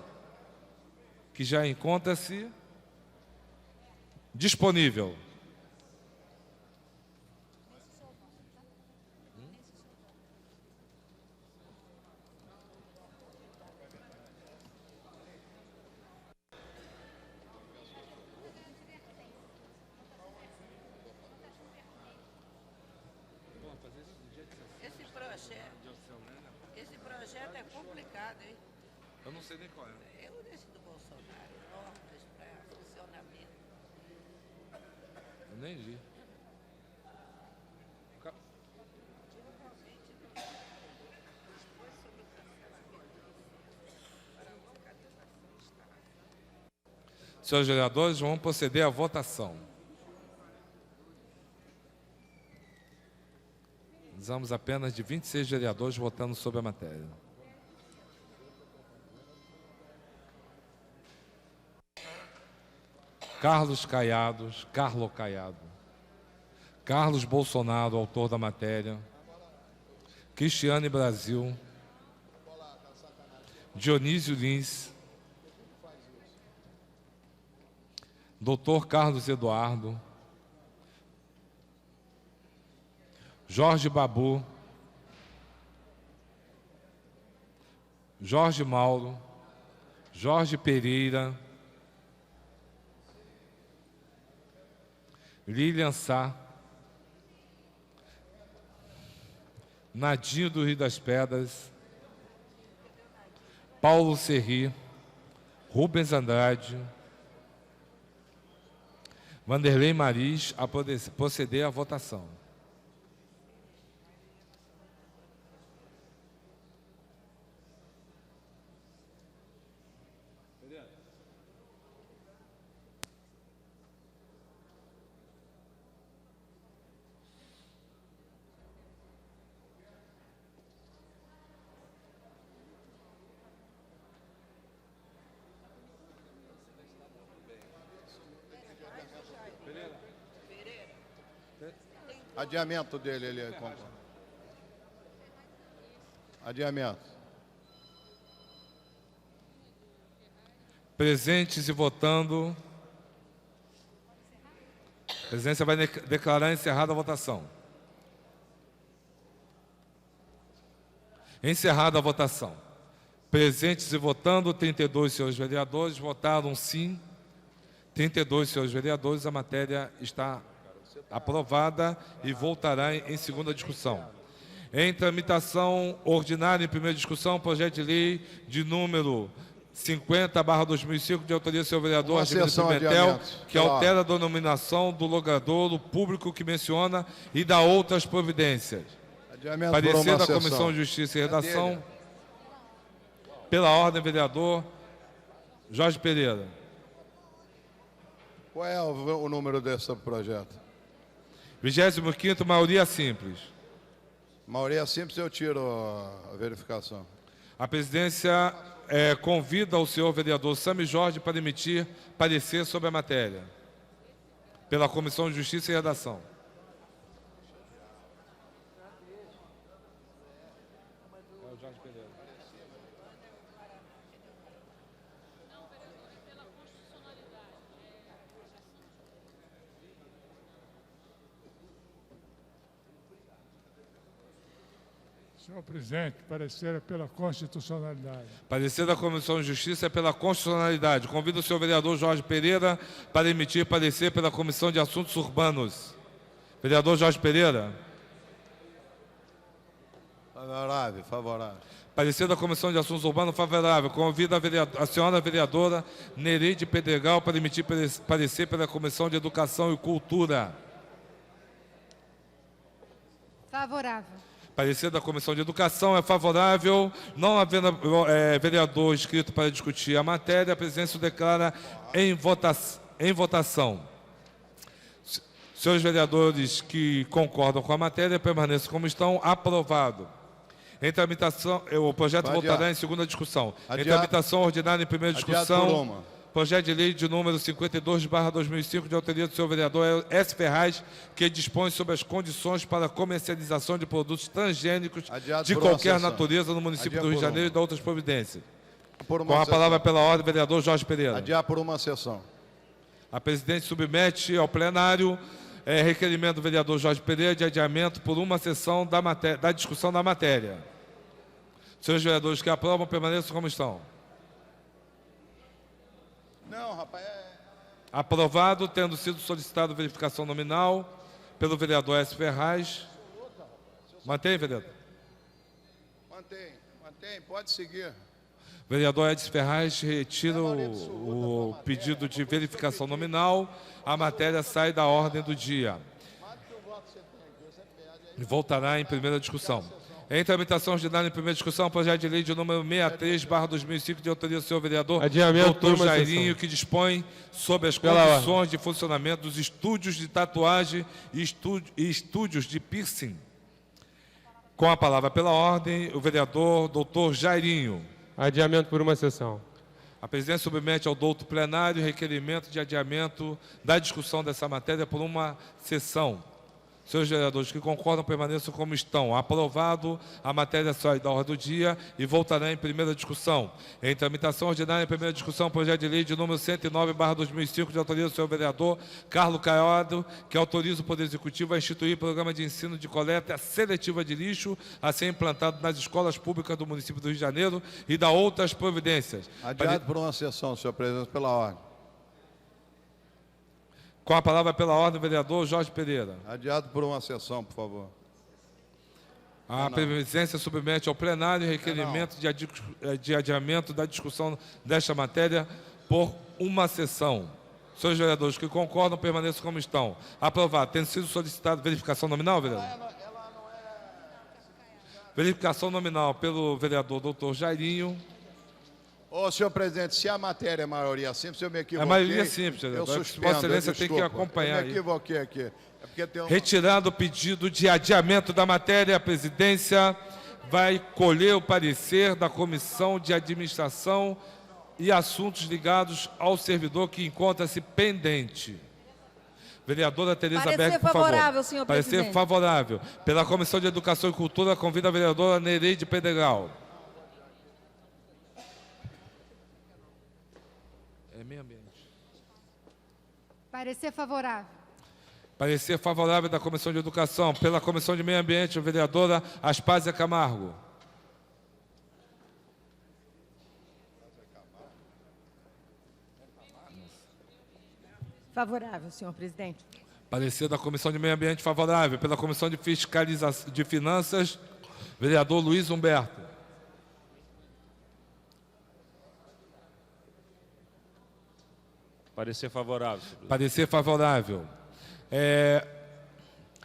que já encontra-se disponível. Esse projeto é complicado, hein? Eu não sei nem qual é. Eu desse do Bolsonaro, normas para funcionamento. Eu nem li. Senhores vereadores, vamos proceder à votação. Precisamos apenas de 26 vereadores votando sobre a matéria. Carlos Caiado, Carlos Bolsonaro, autor da matéria, Cristiane Brasil, Dionísio Lins, Dr. Carlos Eduardo, Jorge Babu, Jorge Mauro, Jorge Pereira, Lilian Sá, Nadinho do Rio das Pedras, Paulo Serri, Rubens Andrade, Vanderlei Maris, a proceder à votação. Adiamento dele, ele concorda. Adiamento. Presentes e votando. A presidência vai declarar encerrada a votação. Encerrada a votação. Presentes e votando, 32 senhores vereadores, votaram sim. 32 senhores vereadores, a matéria está aprovada e voltará em segunda discussão. Em tramitação ordinária, em primeira discussão, projeto de lei de número 50/2005, de autoria do senhor vereador Argemiro Pimentel, que altera a denominação do logradouro público que menciona e dá outras providências. Parecer da Comissão de Justiça e Redação. Pela ordem, vereador Jorge Pereira. Qual é o número desse projeto? 25º, maioria simples. Maioria simples, eu tiro a verificação. A presidência convida o senhor vereador Sami Jorge para emitir parecer sobre a matéria. Pela Comissão de Justiça e Redação. Senhor presidente, parecer é pela constitucionalidade. Parecer da Comissão de Justiça é pela constitucionalidade. Convido o senhor vereador Jorge Pereira para emitir parecer pela Comissão de Assuntos Urbanos. Vereador Jorge Pereira. Favorável, favorável. Parecer da Comissão de Assuntos Urbanos favorável. Convido a senhora vereadora Nereide Pedregal para emitir parecer pela Comissão de Educação e Cultura. Favorável. Parecer da Comissão de Educação é favorável. Não havendo vereador inscrito para discutir a matéria, a presidência o declara em votação. Senhores vereadores que concordam com a matéria, permaneçam como estão. Aprovado. Em tramitação, o projeto voltará em segunda discussão. Em tramitação ordinária em primeira discussão, projeto de lei de número 52/2005, de autoria do senhor vereador S. Ferraz, que dispõe sobre as condições para a comercialização de produtos transgênicos de qualquer natureza no município do Rio de Janeiro e de outras providências. Com a palavra pela ordem, vereador Jorge Pereira. Adiar por uma sessão. A presidente submete ao plenário requerimento do vereador Jorge Pereira de adiamento por uma sessão da discussão da matéria. Senhores vereadores que aprovam, permaneçam como estão. Não, rapaz, Aprovado, tendo sido solicitado verificação nominal pelo vereador S. Ferraz. Mantém, vereador? Mantém, pode seguir. Vereador Edson Ferraz retira o pedido de verificação nominal. A matéria sai da ordem do dia. E voltará em primeira discussão. Em tramitação ordinária em primeira discussão, projeto de lei de número 63/2005, de autoria do senhor vereador doutor Jairinho, que dispõe sobre as condições de funcionamento dos estúdios de tatuagem e estúdios de piercing. Com a palavra pela ordem, o vereador doutor Jairinho. Adiamento por uma sessão. A presidência submete ao douto plenário requerimento de adiamento da discussão dessa matéria por uma sessão. Senhores vereadores que concordam, permaneçam como estão. Aprovado, a matéria sai da ordem do dia e voltará em primeira discussão. Em tramitação ordinária, em primeira discussão, projeto de lei de número 109/2005, de autoria do senhor vereador Carlos Caiado, que autoriza o Poder Executivo a instituir programa de ensino de coleta seletiva de lixo a ser implantado nas escolas públicas do município do Rio de Janeiro e da outras providências. Adiado por uma sessão, senhor presidente, pela ordem. Com a palavra pela ordem, o vereador Jorge Pereira. Adiado por uma sessão, por favor. A presidência submete ao plenário requerimento de adiamento da discussão desta matéria por uma sessão. Senhores vereadores que concordam, permaneçam como estão. Aprovado. Tendo sido solicitado verificação nominal, vereador? Verificação nominal pelo vereador doutor Jairinho. Ô, senhor presidente, se a matéria é maioria simples, eu me equivoquei. A maioria simples, eu vereador. suspendo. Vossa Excelência tem que acompanhar. Eu me equivoquei aqui. É porque tem uma... Retirado o pedido de adiamento da matéria, a presidência vai colher o parecer da Comissão de Administração e Assuntos ligados ao servidor que encontra-se pendente. Vereadora Tereza Parecer Berg, por favor. favorável, senhor Parecer presidente. favorável. Pela Comissão de Educação e Cultura, convida a vereadora Nereide Pedregal. É meio ambiente. Parecer favorável. Parecer favorável da Comissão de Educação. Pela Comissão de Meio Ambiente, a vereadora Aspásia Camargo. Favorável, senhor presidente. Parecer da Comissão de Meio Ambiente favorável. Pela Comissão de Fiscalização de Finanças, vereador Luiz Humberto. Parecer favorável, senhor presidente. Parecer favorável.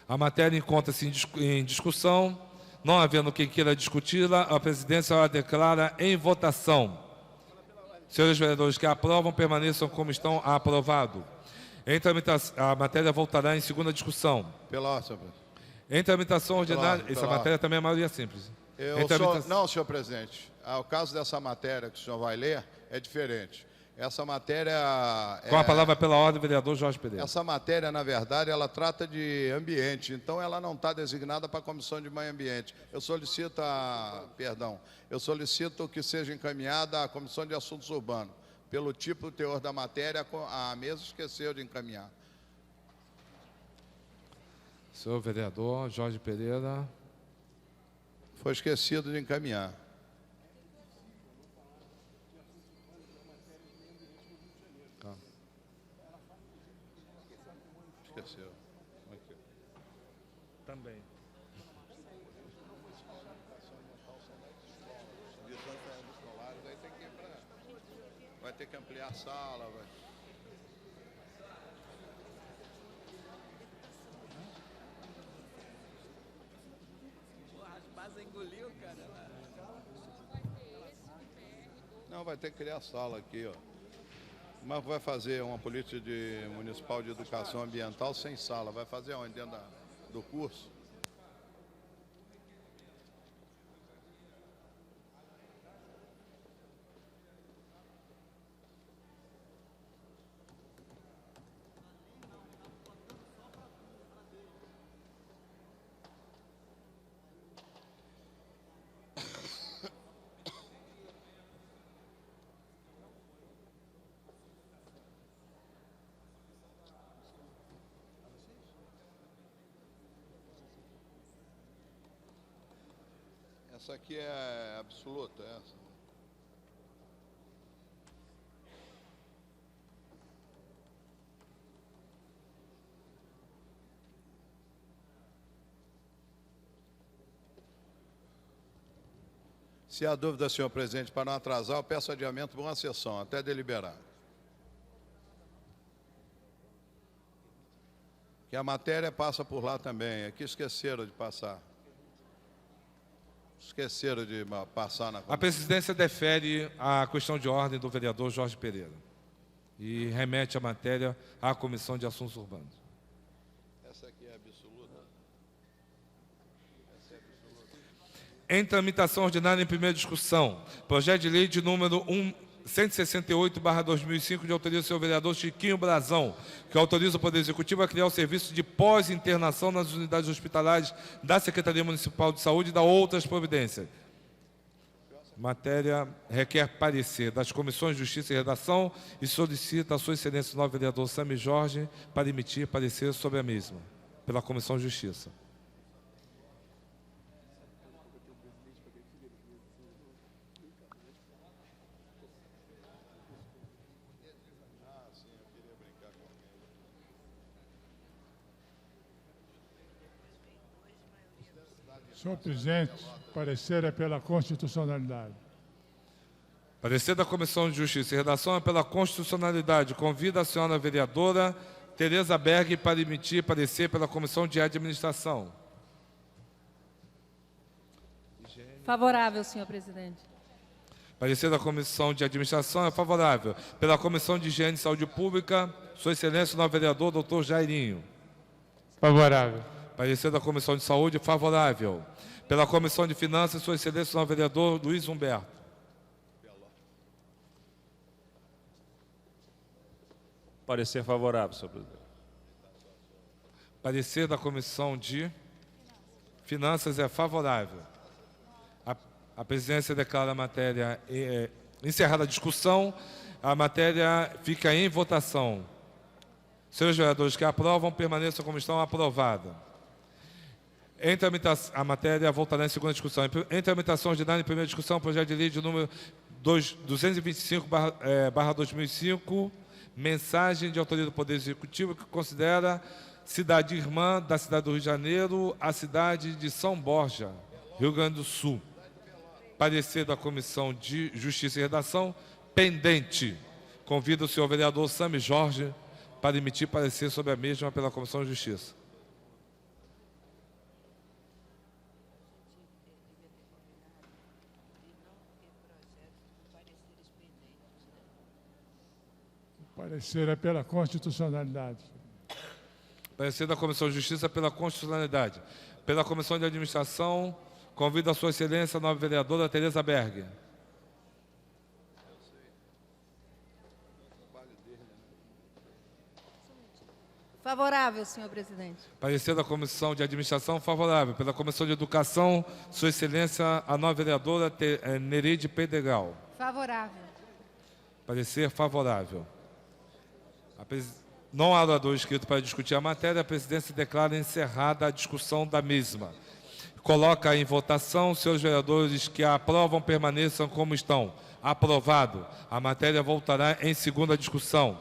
A matéria encontra-se em discussão. Não havendo quem queira discuti-la, a presidência a declara em votação. Senhores vereadores que aprovam, permaneçam como estão. Aprovado. Em tramitação, a matéria voltará em segunda discussão. Pela ordem, senhor presidente. Em tramitação ordinária... Essa pela matéria também é maioria simples. Não, senhor presidente. O caso dessa matéria que o senhor vai ler é diferente. Essa matéria... Com a palavra pela ordem, vereador Jorge Pereira. Essa matéria, na verdade, ela trata de ambiente, então ela não está designada para a Comissão de Meio Ambiente. Eu solicito que seja encaminhada à Comissão de Assuntos Urbanos. Pelo tipo e teor da matéria, a mesa esqueceu de encaminhar. Senhor vereador Jorge Pereira. Foi esquecido de encaminhar. Esqueceu. Aqui. Também. Vai ter que ampliar a sala, vai. Não, vai ter que criar a sala aqui, ó. Mas vai fazer uma política municipal de educação ambiental sem sala. Vai fazer onde? Dentro do curso? Essa aqui é absoluta, essa. Se há dúvida, senhor presidente, para não atrasar, eu peço adiamento por uma sessão, até deliberar. Que a matéria passa por lá também, aqui esqueceram de passar. Esqueceram de passar na comissão. A presidência defere a questão de ordem do vereador Jorge Pereira e remete a matéria à Comissão de Assuntos Urbanos. Essa aqui é absoluta. Essa é absoluta. Em tramitação ordinária em primeira discussão, projeto de lei de número 168/2005, de autoria do senhor vereador Chiquinho Brazão, que autoriza o Poder Executivo a criar o serviço de pós-internação nas unidades hospitalares da Secretaria Municipal de Saúde e da outras providências. Matéria requer parecer das Comissões de Justiça e Redação e solicita a sua excelência o novo vereador Sami Jorge para emitir parecer sobre a mesma, pela Comissão de Justiça. Senhor presidente, parecer é pela constitucionalidade. Parecer da Comissão de Justiça e Redação é pela constitucionalidade. Convida a senhora vereadora Tereza Berg para emitir parecer pela Comissão de Administração. Favorável, senhor presidente. Parecer da Comissão de Administração é favorável. Pela Comissão de Higiene e Saúde Pública, sua excelência, o novo vereador, doutor Jairinho. Favorável. Parecer da Comissão de Saúde, favorável. Pela Comissão de Finanças, sua excelência, o novo vereador, Luiz Humberto. Parecer favorável, senhor presidente. Parecer da Comissão de Finanças é favorável. A presidência declara a matéria encerrada a discussão. A matéria fica em votação. Senhores vereadores que aprovam, permaneçam como estão, aprovada. A matéria voltará em segunda discussão. Em tramitação ordinária, em primeira discussão, projeto de lei de número 225/2005, mensagem de autoria do Poder Executivo que considera cidade irmã da cidade do Rio de Janeiro a cidade de São Borja, Rio Grande do Sul. Parecer da Comissão de Justiça e Redação, pendente. Convido o senhor vereador Sami Jorge para emitir parecer sobre a mesma pela Comissão de Justiça. Parecer é pela constitucionalidade. Parecer da Comissão de Justiça pela constitucionalidade. Pela Comissão de Administração, convido a sua excelência, a nova vereadora Tereza Berg. Favorável, senhor presidente. Parecer da Comissão de Administração, favorável. Pela Comissão de Educação, sua excelência, a nova vereadora Nereide Pedregal. Favorável. Parecer favorável. Não há orador inscrito para discutir a matéria, a presidência declara encerrada a discussão da mesma. Coloca em votação, senhores vereadores que a aprovam permaneçam como estão. Aprovado. A matéria voltará em segunda discussão.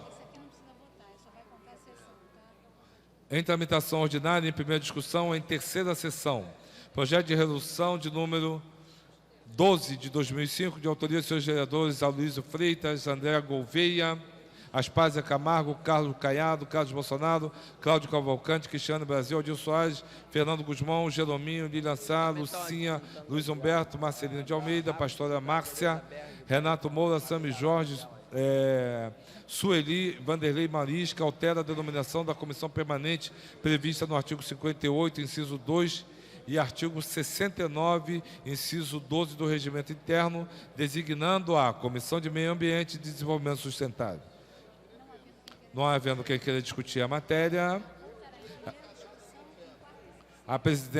Em tramitação ordinária, em primeira discussão, em terceira sessão. Projeto de resolução de número 12 de 2005, de autoria dos senhores vereadores Aloysio Freitas, André Gouveia, Aspásia Camargo, Carlos Caiado, Carlos Bolsonaro, Cláudio Cavalcante, Cristiano Brasil, Adil Soares, Fernando Guzmão, Jerominho, Lilian Sá, Lucinha, Luiz Humberto, Marcelino de Almeida, Pastora Márcia, Renato Moura, Sami Jorge, Sueli, Vanderlei Marisca, altera a denominação da comissão permanente prevista no artigo 58, inciso 2, e artigo 69, inciso 12 do Regimento Interno, designando a Comissão de Meio Ambiente e Desenvolvimento Sustentável. Não havendo quem queira discutir a matéria,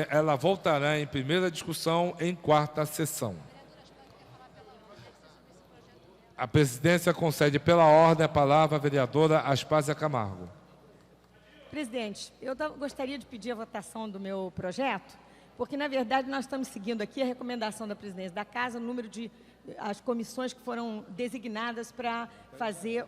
ela voltará em primeira discussão em quarta sessão. A presidência concede pela ordem a palavra à vereadora Aspásia Camargo. Presidente, eu gostaria de pedir a votação do meu projeto, porque, na verdade, nós estamos seguindo aqui a recomendação da presidência da Casa, o número de as comissões que foram designadas para fazer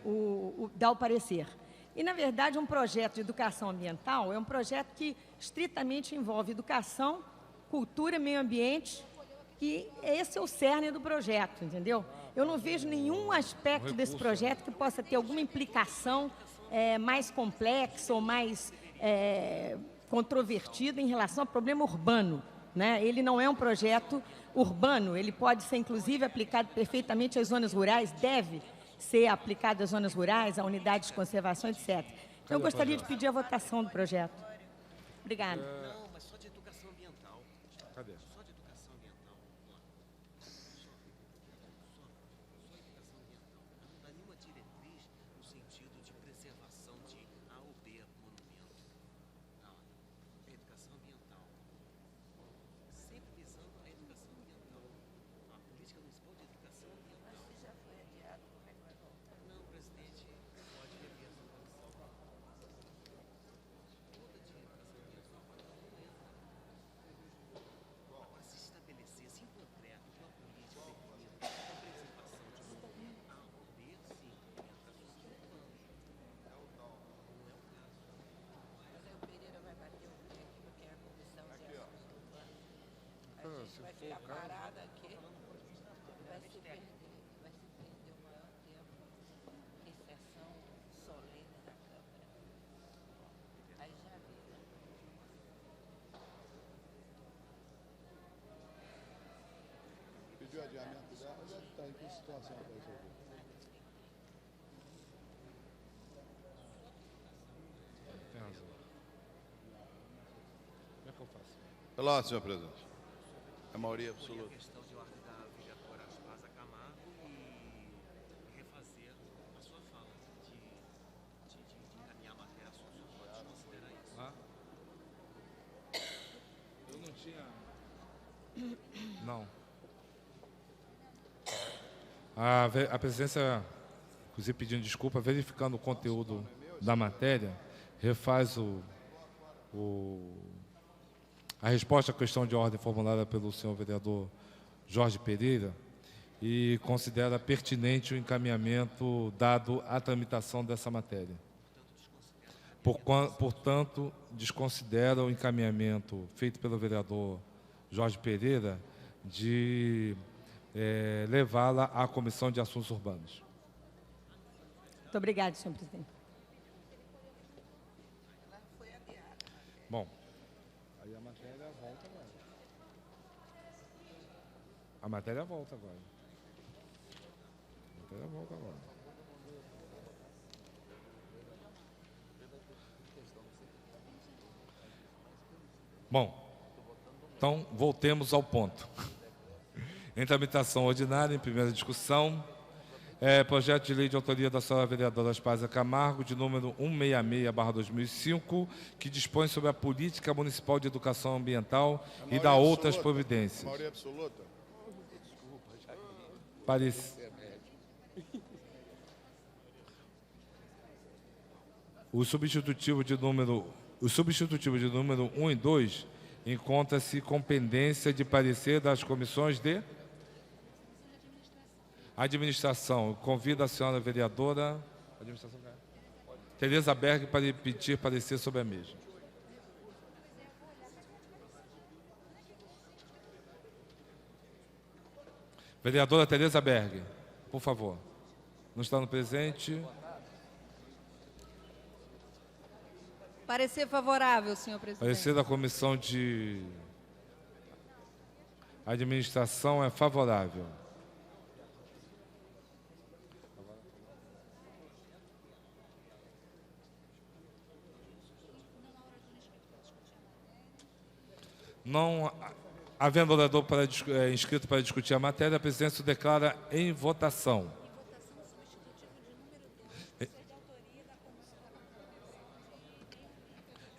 dar o parecer. E, na verdade, um projeto de educação ambiental é um projeto que estritamente envolve educação, cultura, meio ambiente, e esse é o cerne do projeto, entendeu? Eu não vejo nenhum aspecto desse projeto que possa ter alguma implicação mais complexa ou mais controvertida em relação ao problema urbano, né? Ele não é um projeto urbano, ele pode ser, inclusive, aplicado perfeitamente às zonas rurais, deve ser aplicado às zonas rurais, a unidades de conservação, etc. Então, eu gostaria de pedir a votação do projeto. Obrigada. Não, mas só de educação ambiental. Cadê? Só de educação ambiental. Vai ficar parada aqui. Vai se perder o maior tempo em sessão solene da Câmara. Aí já viu. Pediu adiamento dela, já está em que situação vai resolver? Tem razão. Como é que eu faço? Pela ordem, senhor presidente. É maioria absoluta. A questão de ordem da vereadora Aspasa Camargo e refazer a sua fala, de encaminhar a matéria à sua pode considerar isso. Ah? Eu não tinha... Não. A presidência, inclusive pedindo desculpa, verificando o conteúdo da matéria, refaz a resposta à questão de ordem formulada pelo senhor vereador Jorge Pereira e considera pertinente o encaminhamento dado à tramitação dessa matéria. Portanto, desconsidera o encaminhamento feito pelo vereador Jorge Pereira de levá-la à Comissão de Assuntos Urbanos. Muito obrigada, senhor presidente. Bom, aí a matéria volta agora. A matéria volta agora. A matéria volta agora. Bom, então voltemos ao ponto. Em tramitação ordinária, em primeira discussão, projeto de lei de autoria da senhora vereadora Aspasa Camargo, de número 166/2005, que dispõe sobre a política municipal de educação ambiental e dá outras providências. Maioria absoluta. O substitutivo de número 1 e 2 encontra-se com pendência de parecer das comissões de administração. Convido a senhora vereadora Tereza Berg para pedir parecer sobre a mesma. Vereadora Tereza Berg, por favor. Não está no presente. Parecer favorável, senhor presidente. Parecer da Comissão de Administração é favorável. Não havendo orador inscrito para discutir a matéria, a presidência o declara em votação.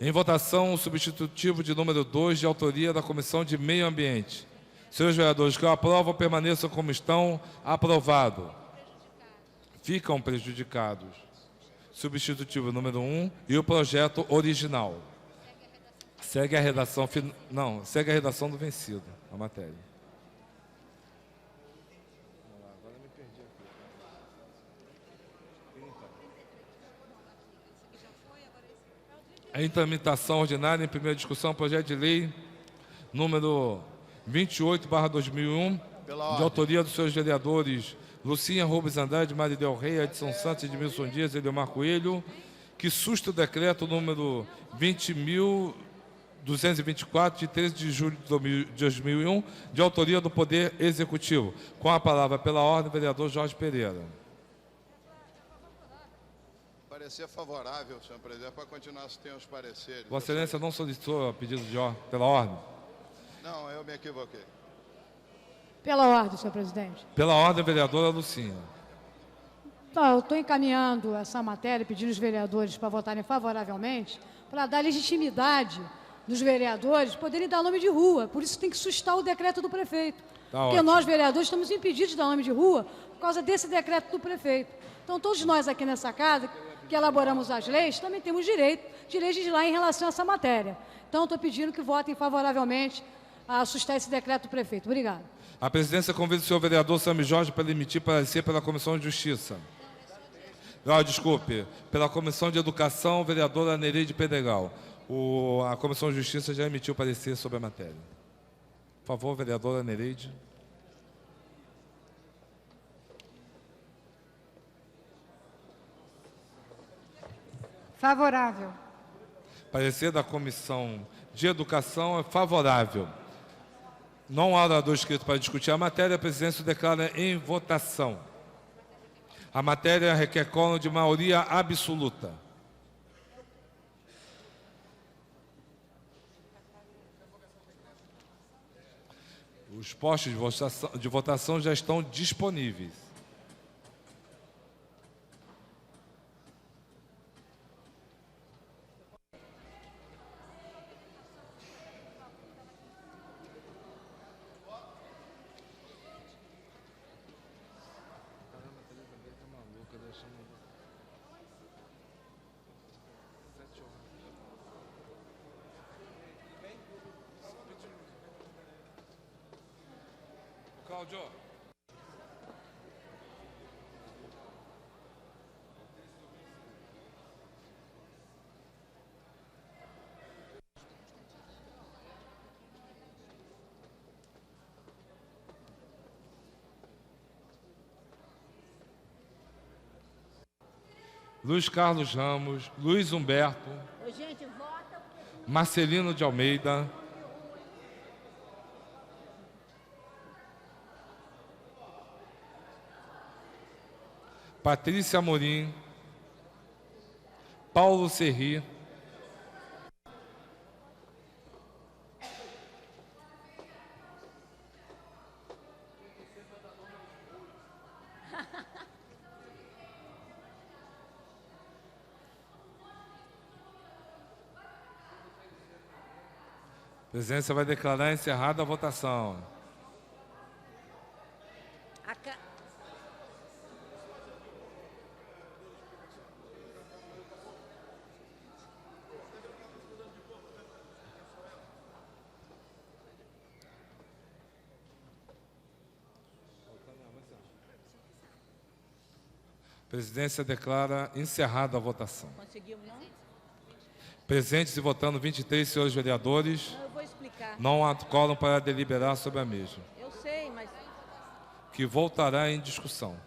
Em votação, o substitutivo de número 2, de autoria da Comissão de Meio Ambiente. Senhores vereadores que o aprovam, permaneçam como estão. Aprovado. Ficam prejudicados. Substitutivo número 1 e o projeto original. Segue a redação segue a redação do vencido, a matéria. Agora me perdi aqui. Em tramitação ordinária, em primeira discussão, projeto de lei número 28/2001, de autoria dos seus vereadores Lucinha Rubens Andrade, Maridel Rei, Edson Santos, Edmilson Dias e Edilmar Coelho, que susta o decreto número 20.224, de 13 de julho de 2001, de autoria do Poder Executivo. Com a palavra, pela ordem, o vereador Jorge Pereira. Parecer favorável, senhor presidente, para continuar se tem os pareceres. Vossa Excelência não solicitou a pedido de ordem, pela ordem? Não, eu me equivoquei. Pela ordem, senhor presidente. Pela ordem, vereadora Lucinha. Então, eu estou encaminhando essa matéria, pedindo os vereadores para votarem favoravelmente, para dar legitimidade dos vereadores poderem dar nome de rua. Por isso tem que sustar o decreto do prefeito. Tá Porque ótimo. nós, vereadores, estamos impedidos de dar nome de rua por causa desse decreto do prefeito. Então, todos nós aqui nessa casa, que elaboramos as leis, também temos direito de legislar em relação a essa matéria. Então, estou pedindo que votem favoravelmente a sustar esse decreto do prefeito. Obrigada. A presidência convida o senhor vereador Sami Jorge para emitir parecer pela Comissão de Justiça. Desculpe, pela Comissão de Educação, vereadora Nereide Pedregal. A Comissão de Justiça já emitiu parecer sobre a matéria. Por favor, vereadora Nereide. Favorável. Parecer da Comissão de Educação é favorável. Não há orador inscrito para discutir a matéria, a presidência declara em votação. A matéria requer quórum de maioria absoluta. Os postos de votação já estão disponíveis. Cláudio. Luiz Carlos Ramos, Luiz Humberto, Marcelino de Almeida, Patrícia Amorim, Paulo Serri, a presidência vai declarar encerrada a votação. A presidência declara encerrada a votação. Conseguiu, não? Presentes e votando 23 senhores vereadores. Não, eu vou explicar. Não há quórum para deliberar sobre a mesma, Eu sei, mas... que voltará em discussão.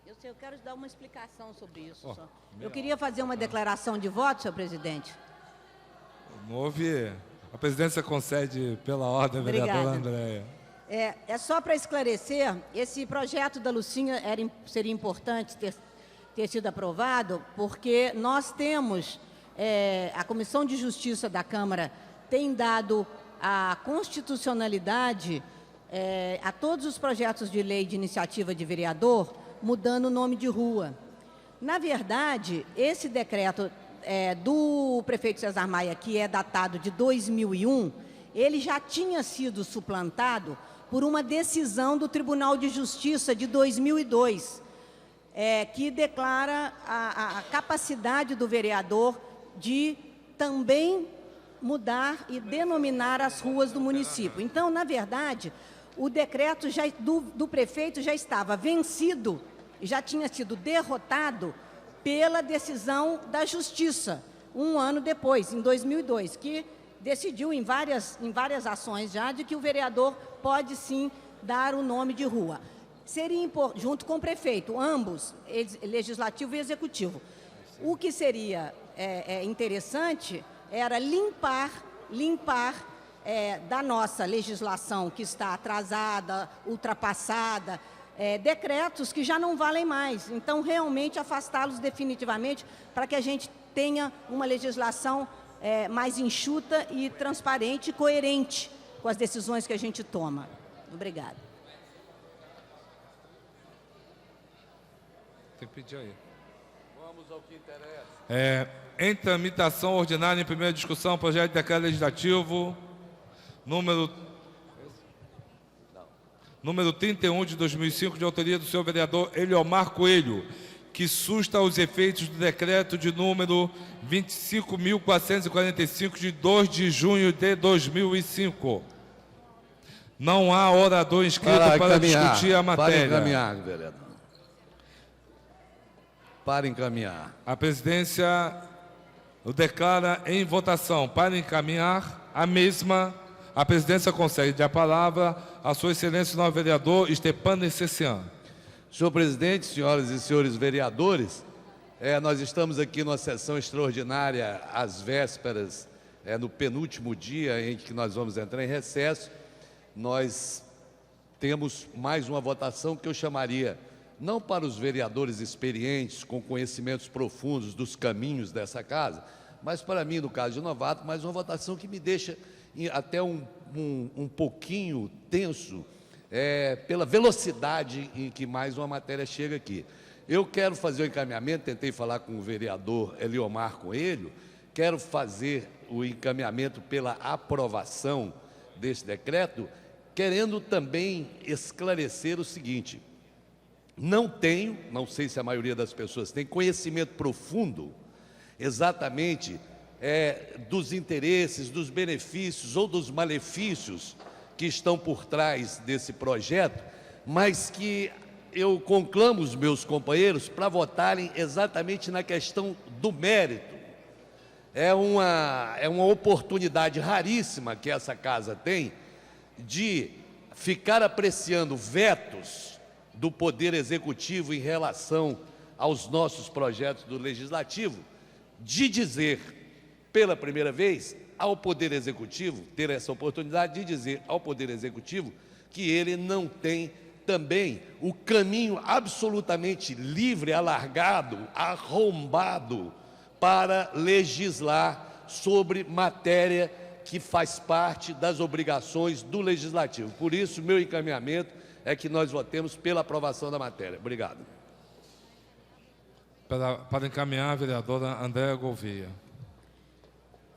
Eu sei, eu quero dar uma explicação sobre isso. Oh, só. Eu queria fazer uma declaração de voto, senhor presidente. Não houve... A presidência concede pela ordem, vereadora Andréia. É só para esclarecer, esse projeto da Lucinha seria importante ter sido aprovado, porque nós temos, a Comissão de Justiça da Câmara tem dado a constitucionalidade a todos os projetos de lei de iniciativa de vereador, mudando o nome de rua. Na verdade, esse decreto do prefeito Cesar Maia, que é datado de 2001, ele já tinha sido suplantado por uma decisão do Tribunal de Justiça de 2002, que declara a capacidade do vereador de também mudar e denominar as ruas do município. Então, na verdade, o decreto do prefeito já estava vencido, já tinha sido derrotado pela decisão da Justiça, um ano depois, em 2002, que decidiu em várias ações já de que o vereador pode sim dar o nome de rua. Seria junto com o prefeito, ambos, legislativo e executivo. O que seria interessante era limpar da nossa legislação que está atrasada, ultrapassada, decretos que já não valem mais. Então, realmente, afastá-los definitivamente para que a gente tenha uma legislação mais enxuta e transparente e coerente com as decisões que a gente toma. Obrigada. Tem que pedir aí. Vamos ao que interessa. Em tramitação ordinária, em primeira discussão, projeto de decreto legislativo número 31 de 2005, de autoria do senhor vereador Eliomar Coelho, que susta os efeitos do decreto de número 25.445, de 2 de junho de 2005. Não há orador inscrito para discutir a matéria. Para encaminhar, vereador. Para encaminhar. A presidência o declara em votação. Para encaminhar A presidência concede a palavra a sua excelência, o novo vereador Stepan Necessian. Senhor presidente, senhoras e senhores vereadores, nós estamos aqui numa sessão extraordinária às vésperas, no penúltimo dia em que nós vamos entrar em recesso. Nós temos mais uma votação que eu chamaria, não para os vereadores experientes, com conhecimentos profundos dos caminhos dessa casa, mas para mim, no caso de novato, mais uma votação que me deixa até um pouquinho tenso, pela velocidade em que mais uma matéria chega aqui. Eu quero fazer o encaminhamento, tentei falar com o vereador Eliomar Coelho, quero fazer o encaminhamento pela aprovação desse decreto, querendo também esclarecer o seguinte: não sei se a maioria das pessoas tem conhecimento profundo exatamente dos interesses, dos benefícios ou dos malefícios que estão por trás desse projeto, mas que eu conclamo os meus companheiros para votarem exatamente na questão do mérito. É uma oportunidade raríssima que essa casa tem de ficar apreciando vetos do Poder Executivo em relação aos nossos projetos do Legislativo, de dizer, pela primeira vez, ao Poder Executivo, ter essa oportunidade de dizer ao Poder Executivo que ele não tem também o caminho absolutamente livre, alargado, arrombado para legislar sobre matéria que faz parte das obrigações do Legislativo. Por isso, meu encaminhamento é que nós votemos pela aprovação da matéria. Obrigado. Para encaminhar, a vereadora Andréa Gouveia.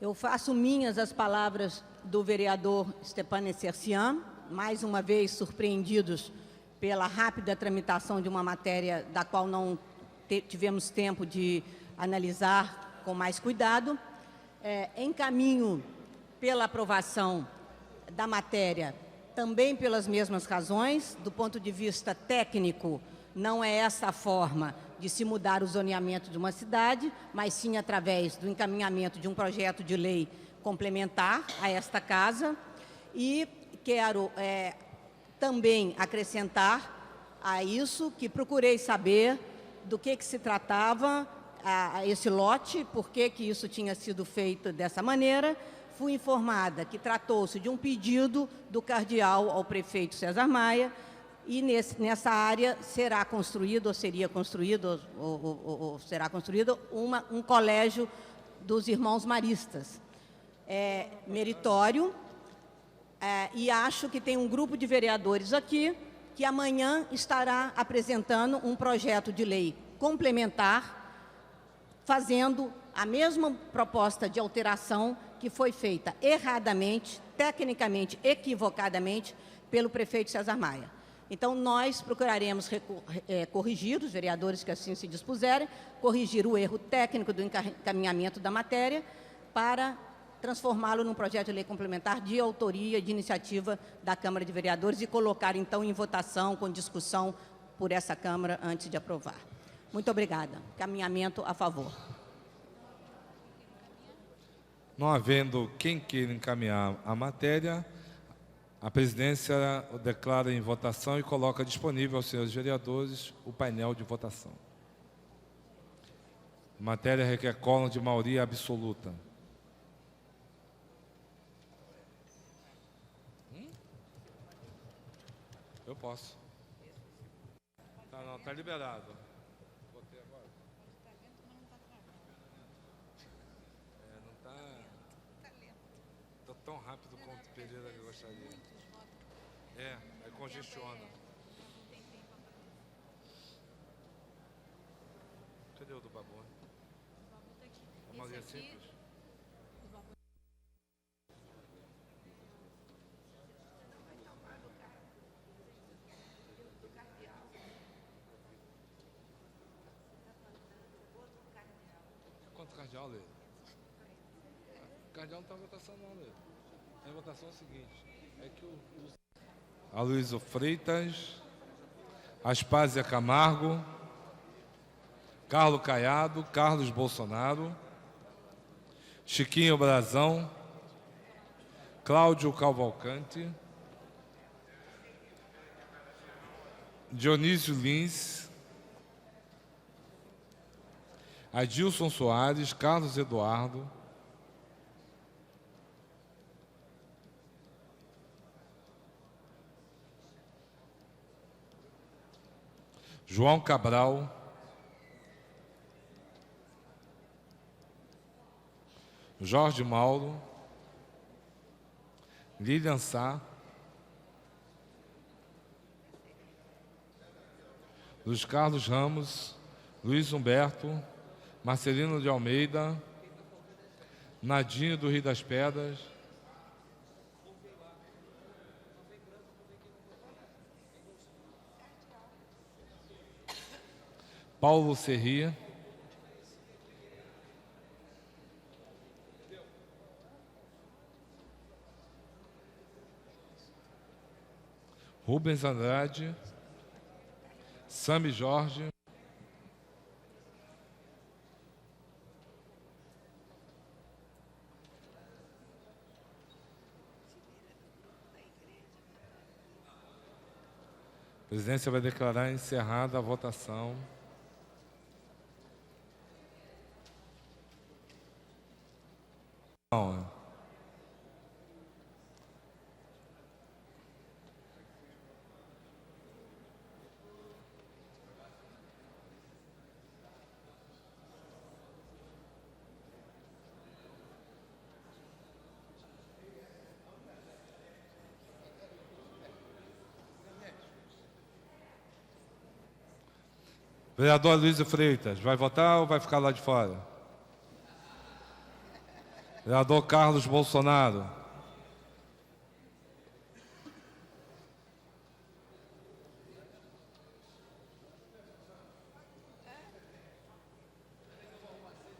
Eu faço minhas as palavras do vereador Stepan Necessian, mais uma vez surpreendidos pela rápida tramitação de uma matéria da qual não tivemos tempo de analisar com mais cuidado. Encaminho pela aprovação da matéria também pelas mesmas razões. Do ponto de vista técnico, não é essa a forma de se mudar o zoneamento de uma cidade, mas sim através do encaminhamento de um projeto de lei complementar a esta casa. E quero também acrescentar a isso que procurei saber do que se tratava esse lote, por que isso tinha sido feito dessa maneira. Fui informada que tratou-se de um pedido do cardeal ao prefeito César Maia, e nessa área será construído, ou seria construído, ou será construído um colégio dos irmãos maristas. É meritório, e acho que tem um grupo de vereadores aqui que amanhã estará apresentando um projeto de lei complementar, fazendo a mesma proposta de alteração que foi feita erradamente, tecnicamente, equivocadamente, pelo prefeito César Maia. Então, nós procuraremos corrigir, os vereadores que assim se dispuserem, corrigir o erro técnico do encaminhamento da matéria para transformá-lo num projeto de lei complementar de autoria e de iniciativa da Câmara de Vereadores e colocar, então, em votação, com discussão por essa Câmara antes de aprovar. Muito obrigada. Caminhamento a favor. Não havendo quem queira encaminhar a matéria, a presidência o declara em votação e coloca disponível aos senhores vereadores o painel de votação. A matéria requer quórum de maioria absoluta. Eu posso. Não, está liberado. Botei agora. Não está tão rápido quanto o Pereira que eu gostaria. Aí congestiona. Cadê o do Babu? A maioria simples? Quanto cardeal, Lê? O cardeal não está em votação não, Lê. A votação é o seguinte, é que Aloysio Freitas, Aspásia Camargo, Carlos Caiado, Carlos Bolsonaro, Chiquinho Brazão, Cláudio Cavalcante, Dionísio Lins, Adilson Soares, Carlos Eduardo, João Cabral, Jorge Mauro, Lilian Sá, Luiz Carlos Ramos, Luiz Humberto, Marcelino de Almeida, Nadinho do Rio das Pedras, Paulo Serria, Rubens Andrade, Sami Jorge, a presidência vai declarar encerrada a votação. Vereador Luiz Freitas, vai votar ou vai ficar lá de fora? Vereador Carlos Bolsonaro.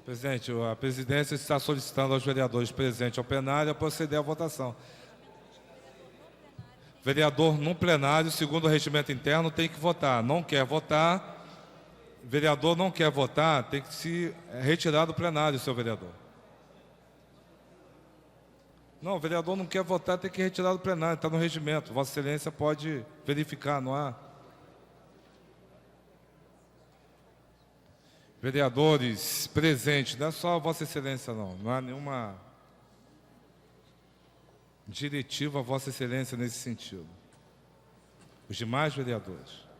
Presidente, a presidência está solicitando aos vereadores presentes ao plenário a proceder à votação. Vereador no plenário, segundo o regimento interno, tem que votar. Não quer votar, vereador não quer votar, tem que se retirar do plenário, seu vereador. Não, o vereador não quer votar, tem que retirar do plenário, está no regimento. Vossa Excelência pode verificar, não há? Vereadores presentes, não é só Vossa Excelência, não há nenhuma diretiva a Vossa Excelência nesse sentido. Os demais vereadores.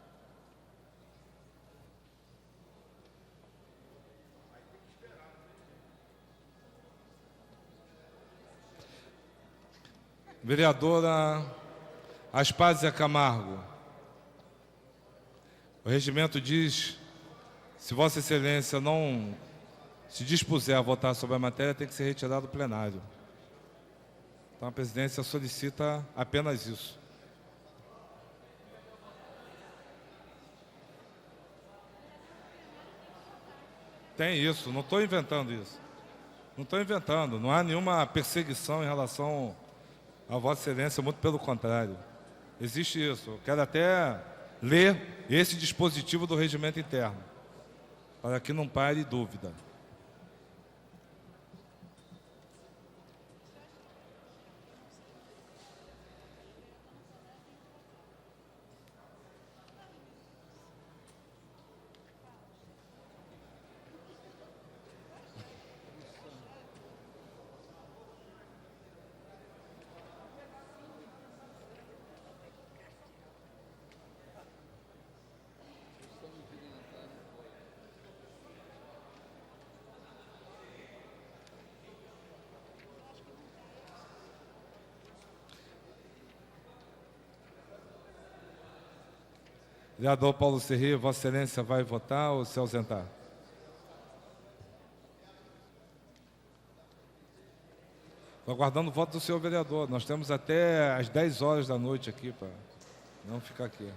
Vereadora Aspásia Camargo, o regimento diz, se Vossa Excelência não se dispuser a votar sobre a matéria, tem que ser retirado do plenário. Então a presidência solicita apenas isso. Tem isso, não estou inventando isso. Não estou inventando, não há nenhuma perseguição em relação a Vossa Excelência, muito pelo contrário. Existe isso. Eu quero até ler esse dispositivo do regimento interno, para que não pare dúvida. Vereador Paulo Serria, Vossa Excelência vai votar ou se ausentar? Estou aguardando o voto do senhor vereador. Nós temos até às 10 horas da noite aqui para não ficar aqui.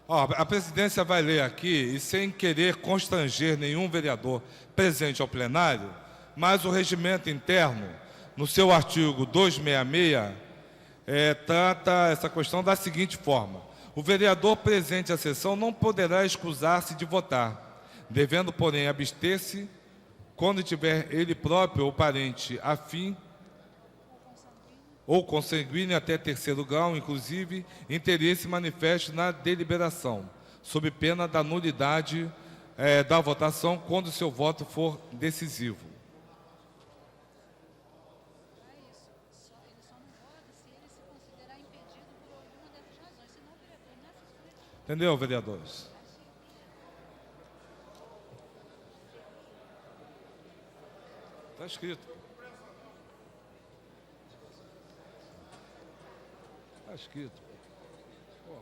A presidência vai ler aqui, e sem querer constranger nenhum vereador presente ao plenário, mas o regimento interno no seu artigo 266, trata essa questão da seguinte forma: o vereador presente à sessão não poderá excusar-se de votar, devendo, porém, abster-se quando tiver ele próprio ou parente afim ou consanguíneo até terceiro grau, inclusive, interesse manifesto na deliberação, sob pena da nulidade da votação quando seu voto for decisivo. Entendeu, vereadores? Está escrito. Está escrito. Pô.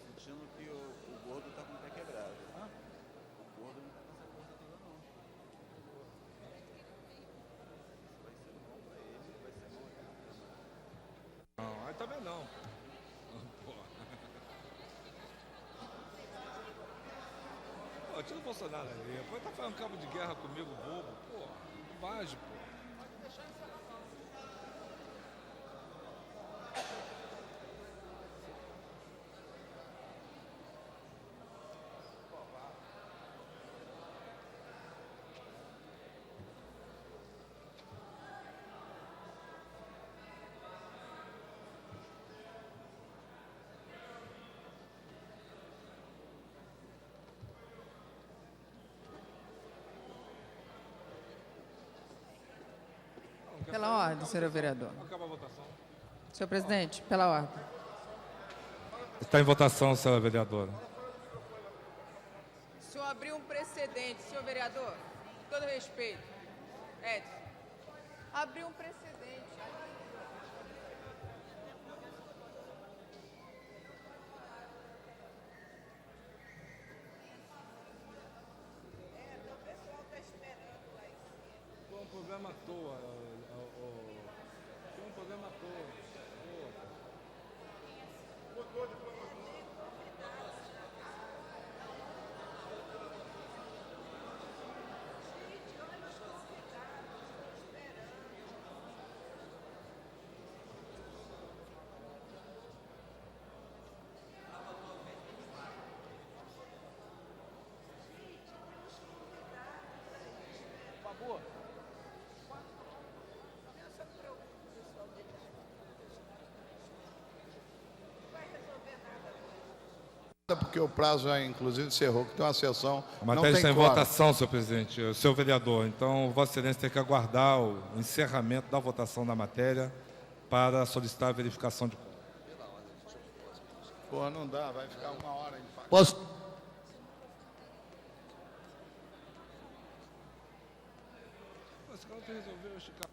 Sentindo que o gordo está com o pé quebrado. O gordo não está com essa força toda, não. Vai ser bom para ele, vai ser bom. Não, aí também não. Pô, tira o Bolsonaro aí. Depois tá fazendo cabo de guerra comigo, bobo. Pô, bobagem, pô. Pela ordem, senhor vereador. Acaba a votação. Senhor presidente, pela ordem. Está em votação, senhora vereadora. O senhor abriu um precedente, senhor vereador. Com todo respeito. Edson. Abriu um precedente. Foi um programa à toa. Foi um programa à toa. Por favor. Porque o prazo já, inclusive, encerrou, que tem uma sessão. A matéria está em votação, senhor presidente, senhor vereador. Então, Vossa Excelência tem que aguardar o encerramento da votação da matéria para solicitar a verificação de. Pô, não dá, vai ficar uma hora em faca. Posso? Esse cara resolveu esticar.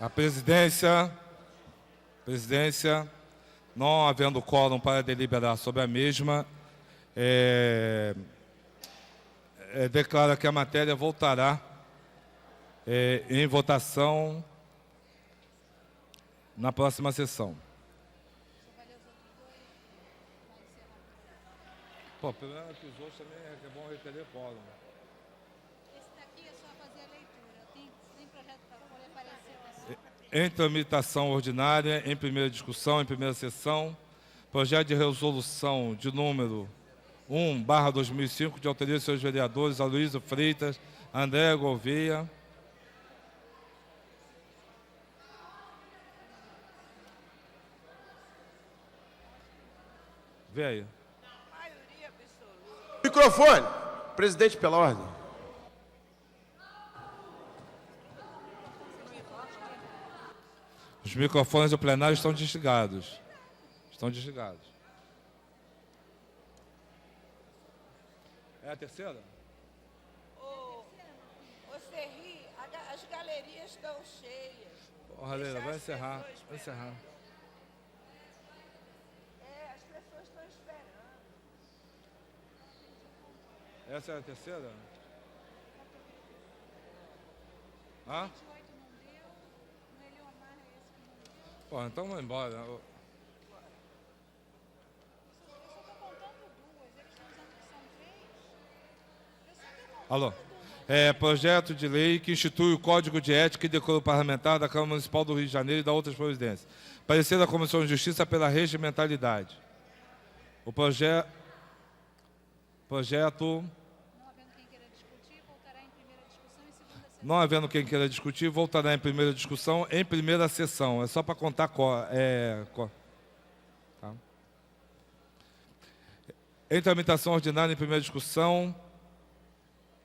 A presidência, não havendo quórum para deliberar sobre a mesma, declara que a matéria voltará em votação na próxima sessão. Pô, o problema é que os outros também é bom requerer quórum. Esse daqui é só fazer a leitura. Tem projeto para poder aparecer. Em tramitação ordinária, em primeira discussão, em primeira sessão, projeto de resolução de número 1/2005, de autoria dos seus vereadores Aloysio Freitas, André Gouveia. Vê aí. Microfone. Presidente, pela ordem. Os microfones do plenário estão desligados. Estão desligados. É a terceira? Ô Serri, as galerias estão cheias. Porra, Leila, vai encerrar. Vai encerrar. As pessoas estão esperando. Essa é a terceira? Hã? Pô, então vamos embora. Alô. Projeto de lei que institui o Código de Ética e Decoro Parlamentar da Câmara Municipal do Rio de Janeiro e da outras providências. Parecer da Comissão de Justiça pela regimentalidade. O projeto... Não havendo quem queira discutir, voltará em primeira discussão, em primeira sessão. É só para contar tá. Em tramitação ordinária, em primeira discussão,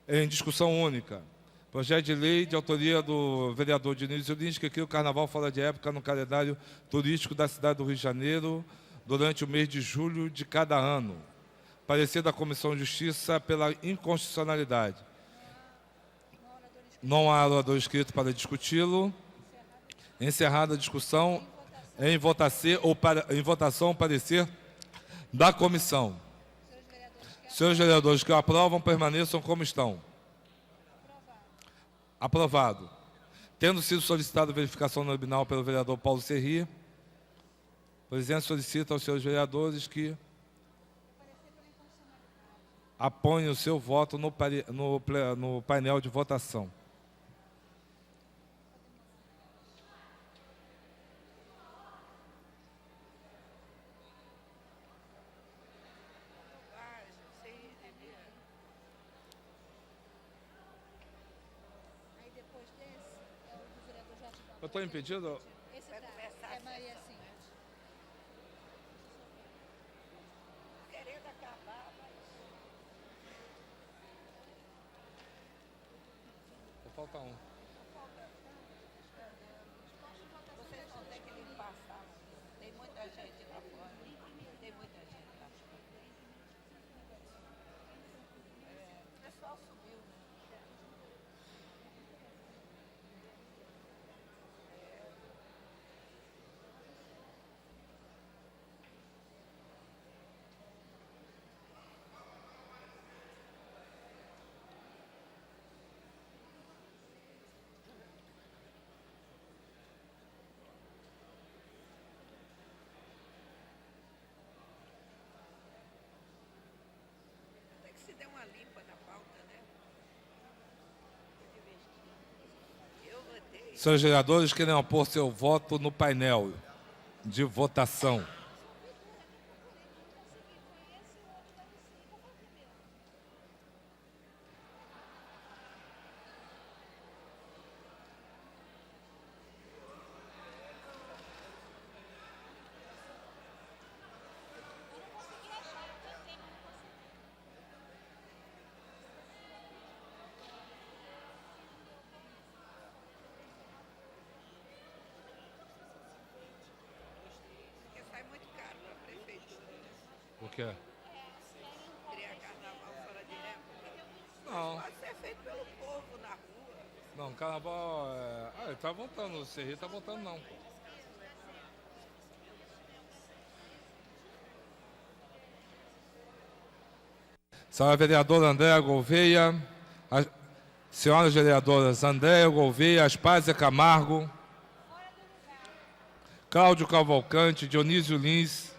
em discussão única. Projeto de lei de autoria do vereador Dionísio Lins, que cria o Carnaval fora de época no calendário turístico da cidade do Rio de Janeiro durante o mês de julho de cada ano. Parecer da Comissão de Justiça pela inconstitucionalidade. Não há orador inscrito para discuti-lo. Encerrada a discussão, em votação o parecer da comissão. Senhores vereadores que o aprovam, permaneçam como estão. Aprovado. Tendo sido solicitada a verificação nominal pelo vereador Paulo Serri, o presidente solicita aos senhores vereadores que apoiem o seu voto no painel de votação. Eu estou impedido? Esse é Maria, sim. Querendo acabar, mas... Só falta um. Vocês vão ter que limpar a sala. Tem muita gente lá fora. Tem muita gente lá fora. O pessoal subiu, né? Se der uma limpa na pauta, né? Eu votei. Senhores vereadores querem opor seu voto no painel de votação. Porque sai muito caro para a prefeitura, né? O quê? Criar carnaval fora de época. Não. Mas pode ser feito pelo povo na rua. Não, carnaval é... ele está voltando, o Serri está voltando não. Senhora vereadora Andréa Gouveia, senhoras vereadoras Andréa Gouveia, Aspásia Camargo, Cláudio Cavalcante, Dionísio Lins,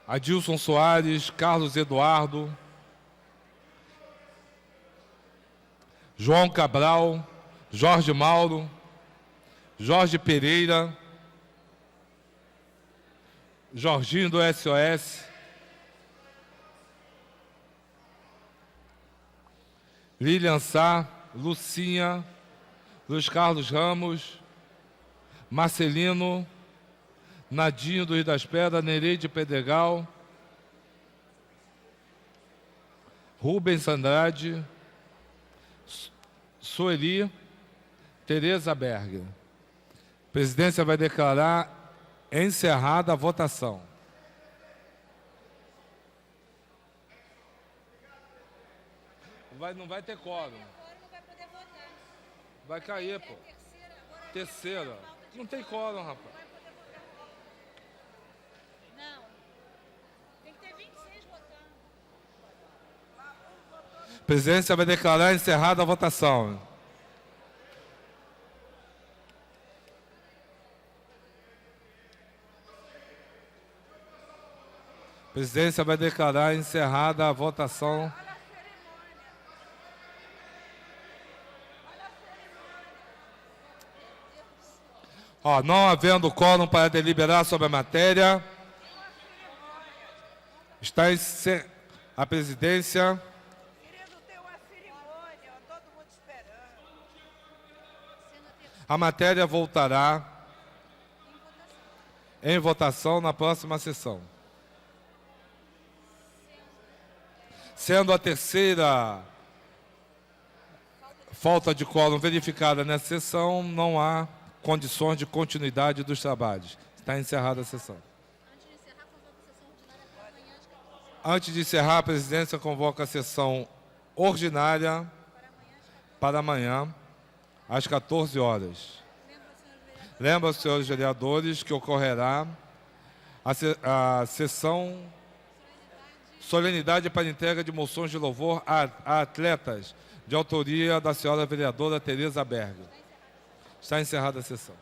Adilson Soares, Carlos Eduardo, João Cabral, Jorge Mauro, Jorge Pereira, Jorginho do SOS, Lilian Sá, Lucinha, Luiz Carlos Ramos, Marcelino, Nadinho do Rio das Pedras, Nereide Pedregal, Rubens Andrade, Sueli, Tereza Berger. A presidência vai declarar encerrada a votação. Não vai ter quórum. Vai cair, pô. Terceira. Não tem quórum, rapaz. Não. Tem que ter 26 votando. A presidência vai declarar encerrada a votação. A presidência vai declarar encerrada a votação. Não havendo quórum para deliberar sobre a matéria, está a presidência. A matéria voltará em votação na próxima sessão. Sendo a terceira falta de quórum verificada nessa sessão, não há condições de continuidade dos trabalhos. Está encerrada a sessão. Antes de encerrar, a presidência convoca a sessão ordinária para amanhã, às 14 horas. Lembra, senhores vereadores, que ocorrerá a sessão solenidade para entrega de moções de louvor a atletas, de autoria da senhora vereadora Tereza Berger. Está encerrada a sessão.